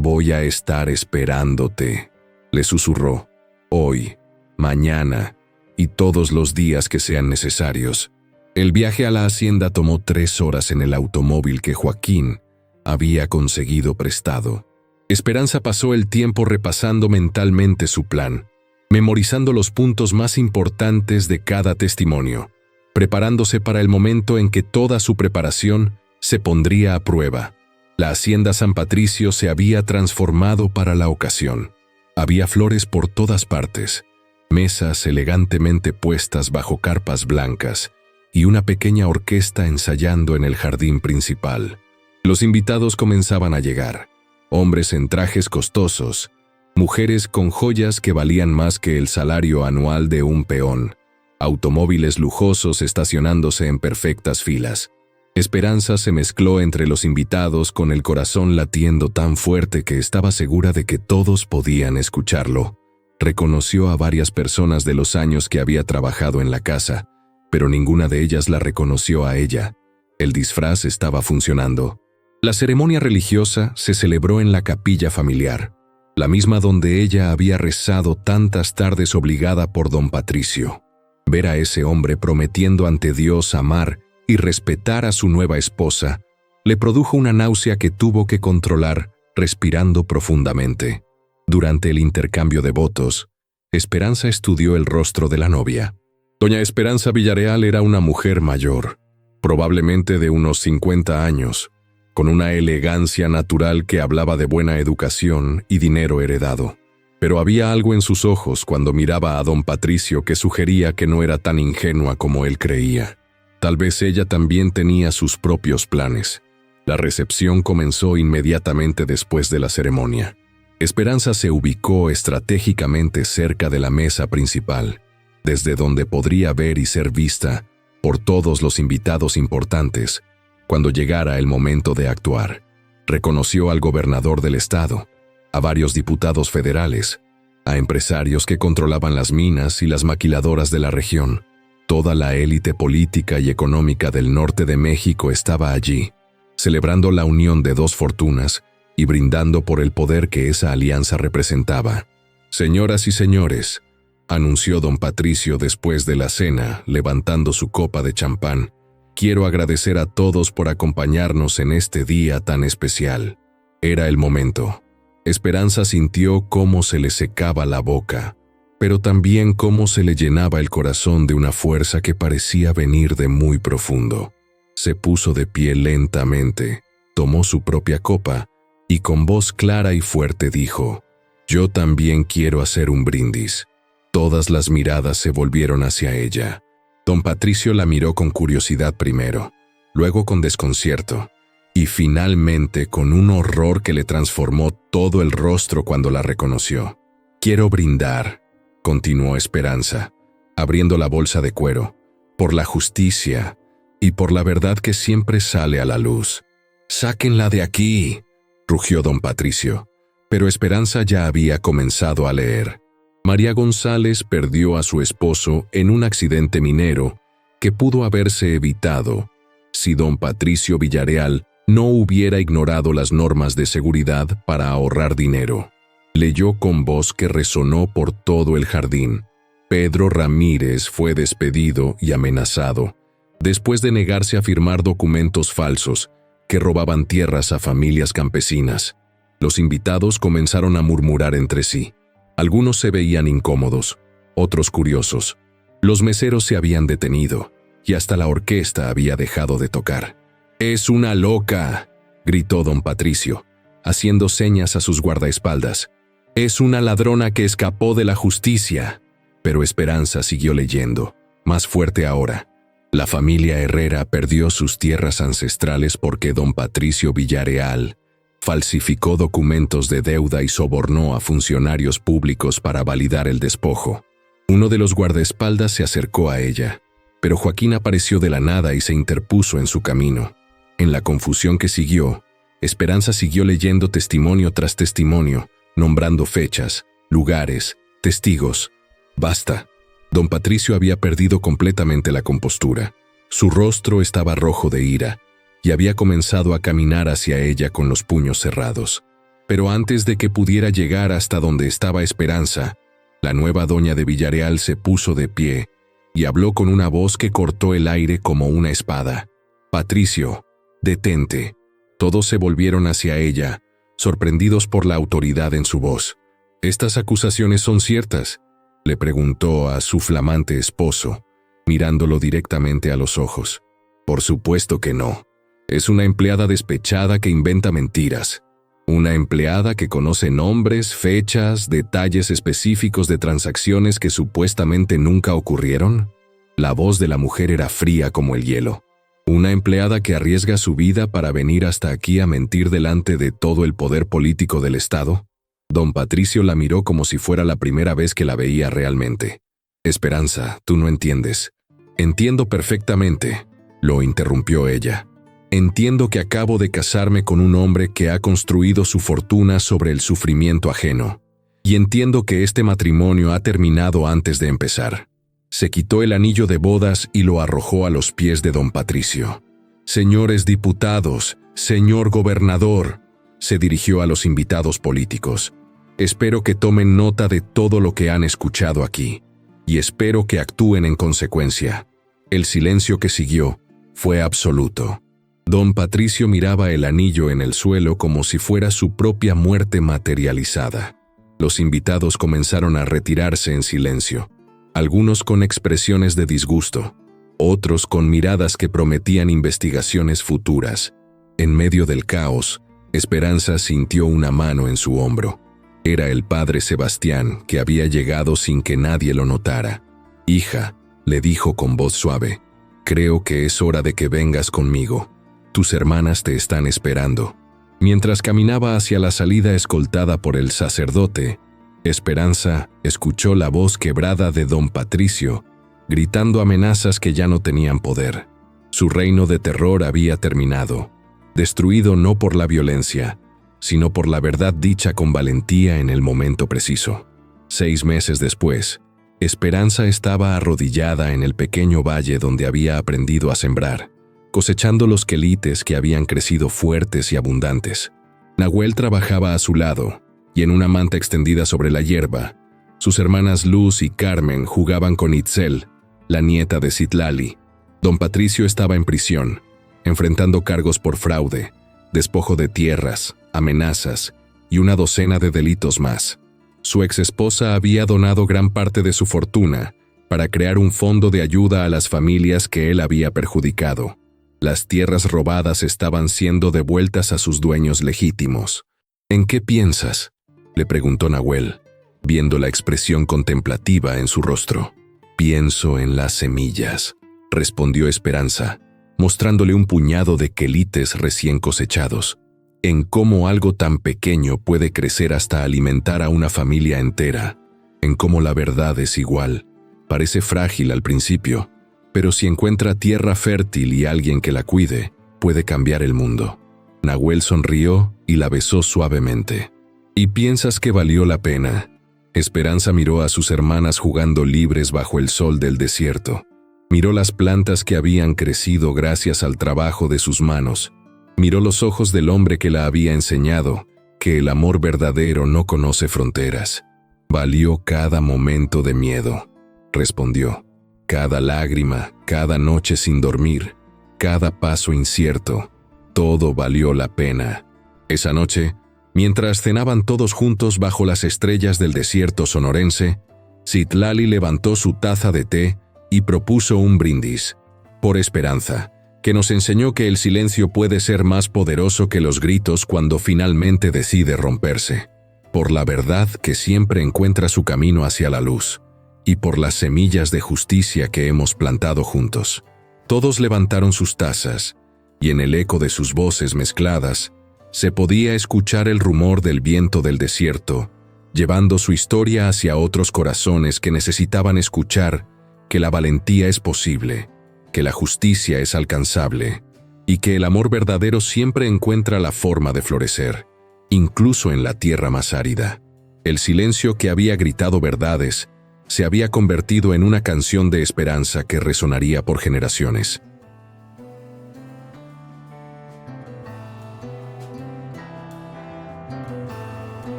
«Voy a estar esperándote», le susurró, «hoy, mañana y todos los días que sean necesarios». El viaje a la hacienda tomó 3 horas en el automóvil que Joaquín había conseguido prestado. Esperanza pasó el tiempo repasando mentalmente su plan, memorizando los puntos más importantes de cada testimonio, preparándose para el momento en que toda su preparación se pondría a prueba. La hacienda San Patricio se había transformado para la ocasión. Había flores por todas partes, mesas elegantemente puestas bajo carpas blancas y una pequeña orquesta ensayando en el jardín principal. Los invitados comenzaban a llegar, hombres en trajes costosos, mujeres con joyas que valían más que el salario anual de un peón, automóviles lujosos estacionándose en perfectas filas. Esperanza se mezcló entre los invitados con el corazón latiendo tan fuerte que estaba segura de que todos podían escucharlo. Reconoció a varias personas de los años que había trabajado en la casa, pero ninguna de ellas la reconoció a ella. El disfraz estaba funcionando. La ceremonia religiosa se celebró en la capilla familiar, la misma donde ella había rezado tantas tardes obligada por don Patricio. Ver a ese hombre prometiendo ante Dios amar y respetar a su nueva esposa Le produjo una náusea que tuvo que controlar respirando profundamente. Durante el intercambio de votos, Esperanza estudió el rostro de la novia. Doña Esperanza Villarreal era una mujer mayor, probablemente de unos 50 años, con una elegancia natural que hablaba de buena educación y dinero heredado. Pero había algo en sus ojos cuando miraba a don Patricio que sugería que no era tan ingenua como él creía. Tal vez ella también tenía sus propios planes. La recepción comenzó inmediatamente después de la ceremonia. Esperanza se ubicó estratégicamente cerca de la mesa principal, desde donde podría ver y ser vista por todos los invitados importantes cuando llegara el momento de actuar. Reconoció al gobernador del estado, a varios diputados federales, a empresarios que controlaban las minas y las maquiladoras de la región. Toda la élite política y económica del norte de México estaba allí, celebrando la unión de dos fortunas y brindando por el poder que esa alianza representaba. «Señoras y señores», anunció don Patricio después de la cena, levantando su copa de champán, «quiero agradecer a todos por acompañarnos en este día tan especial». Era el momento. Esperanza sintió cómo se le secaba la boca, pero también cómo se le llenaba el corazón de una fuerza que parecía venir de muy profundo. Se puso de pie lentamente, tomó su propia copa y con voz clara y fuerte dijo: «Yo también quiero hacer un brindis». Todas las miradas se volvieron hacia ella. Don Patricio la miró con curiosidad primero, luego con desconcierto, y finalmente con un horror que le transformó todo el rostro cuando la reconoció. «Quiero brindar», continuó Esperanza, abriendo la bolsa de cuero, «por la justicia y por la verdad que siempre sale a la luz». «Sáquenla de aquí», rugió don Patricio, pero Esperanza ya había comenzado a leer. María González perdió a su esposo en un accidente minero que pudo haberse evitado si don Patricio Villarreal no hubiera ignorado las normas de seguridad para ahorrar dinero. Leyó con voz que resonó por todo el jardín. Pedro Ramírez fue despedido y amenazado después de negarse a firmar documentos falsos que robaban tierras a familias campesinas. Los invitados comenzaron a murmurar entre sí. Algunos se veían incómodos, otros curiosos. Los meseros se habían detenido y hasta la orquesta había dejado de tocar. «¡Es una loca!», gritó don Patricio, haciendo señas a sus guardaespaldas. «Es una ladrona que escapó de la justicia». Pero Esperanza siguió leyendo, más fuerte ahora. La familia Herrera perdió sus tierras ancestrales porque don Patricio Villarreal falsificó documentos de deuda y sobornó a funcionarios públicos para validar el despojo. Uno de los guardaespaldas se acercó a ella, pero Joaquín apareció de la nada y se interpuso en su camino. En la confusión que siguió, Esperanza siguió leyendo testimonio tras testimonio, nombrando fechas, lugares, testigos. Basta. Don Patricio había perdido completamente la compostura. Su rostro estaba rojo de ira y había comenzado a caminar hacia ella con los puños cerrados. Pero antes de que pudiera llegar hasta donde estaba Esperanza, la nueva doña de Villarreal se puso de pie y habló con una voz que cortó el aire como una espada. «Patricio, detente». Todos se volvieron hacia ella, sorprendidos por la autoridad en su voz. «¿Estas acusaciones son ciertas?», le preguntó a su flamante esposo, mirándolo directamente a los ojos. «Por supuesto que no. Es una empleada despechada que inventa mentiras. Una empleada que conoce nombres, fechas, detalles específicos de transacciones que supuestamente nunca ocurrieron». La voz de la mujer era fría como el hielo. «Una empleada que arriesga su vida para venir hasta aquí a mentir delante de todo el poder político del Estado». Don Patricio la miró como si fuera la primera vez que la veía realmente. «Esperanza, tú no entiendes». «Entiendo perfectamente», lo interrumpió ella. «Entiendo que acabo de casarme con un hombre que ha construido su fortuna sobre el sufrimiento ajeno. Y entiendo que este matrimonio ha terminado antes de empezar». Se quitó el anillo de bodas y lo arrojó a los pies de don Patricio. «Señores diputados, señor gobernador», se dirigió a los invitados políticos. «Espero que tomen nota de todo lo que han escuchado aquí, y espero que actúen en consecuencia». El silencio que siguió fue absoluto. Don Patricio miraba el anillo en el suelo como si fuera su propia muerte materializada. Los invitados comenzaron a retirarse en silencio, algunos con expresiones de disgusto, otros con miradas que prometían investigaciones futuras. En medio del caos, Esperanza sintió una mano en su hombro. Era el padre Sebastián, que había llegado sin que nadie lo notara. «Hija», le dijo con voz suave, «creo que es hora de que vengas conmigo. Tus hermanas te están esperando». Mientras caminaba hacia la salida escoltada por el sacerdote, Esperanza escuchó la voz quebrada de don Patricio, gritando amenazas que ya no tenían poder. Su reino de terror había terminado, destruido no por la violencia, sino por la verdad dicha con valentía en el momento preciso. 6 meses después, Esperanza estaba arrodillada en el pequeño valle donde había aprendido a sembrar, cosechando los quelites que habían crecido fuertes y abundantes. Nahuel trabajaba a su lado, y en una manta extendida sobre la hierba, sus hermanas Luz y Carmen jugaban con Itzel, la nieta de Citlali. Don Patricio estaba en prisión, enfrentando cargos por fraude, despojo de tierras, amenazas y una docena de delitos más. Su exesposa había donado gran parte de su fortuna para crear un fondo de ayuda a las familias que él había perjudicado. Las tierras robadas estaban siendo devueltas a sus dueños legítimos. «¿En qué piensas?», le preguntó Nahuel, viendo la expresión contemplativa en su rostro. «Pienso en las semillas», respondió Esperanza, mostrándole un puñado de quelites recién cosechados. «En cómo algo tan pequeño puede crecer hasta alimentar a una familia entera. En cómo la verdad es igual. Parece frágil al principio, pero si encuentra tierra fértil y alguien que la cuide, puede cambiar el mundo». Nahuel sonrió y la besó suavemente. «¿Y piensas que valió la pena?». Esperanza miró a sus hermanas jugando libres bajo el sol del desierto. Miró las plantas que habían crecido gracias al trabajo de sus manos. Miró los ojos del hombre que la había enseñado que el amor verdadero no conoce fronteras. «Valió cada momento de miedo», respondió. «Cada lágrima, cada noche sin dormir, cada paso incierto, todo valió la pena». Esa noche, mientras cenaban todos juntos bajo las estrellas del desierto sonorense, Citlali levantó su taza de té y propuso un brindis. «Por Esperanza, que nos enseñó que el silencio puede ser más poderoso que los gritos cuando finalmente decide romperse. Por la verdad que siempre encuentra su camino hacia la luz. Y por las semillas de justicia que hemos plantado juntos». Todos levantaron sus tazas, y en el eco de sus voces mezcladas, se podía escuchar el rumor del viento del desierto, llevando su historia hacia otros corazones que necesitaban escuchar que la valentía es posible, que la justicia es alcanzable, y que el amor verdadero siempre encuentra la forma de florecer, incluso en la tierra más árida. El silencio que había gritado verdades se había convertido en una canción de esperanza que resonaría por generaciones.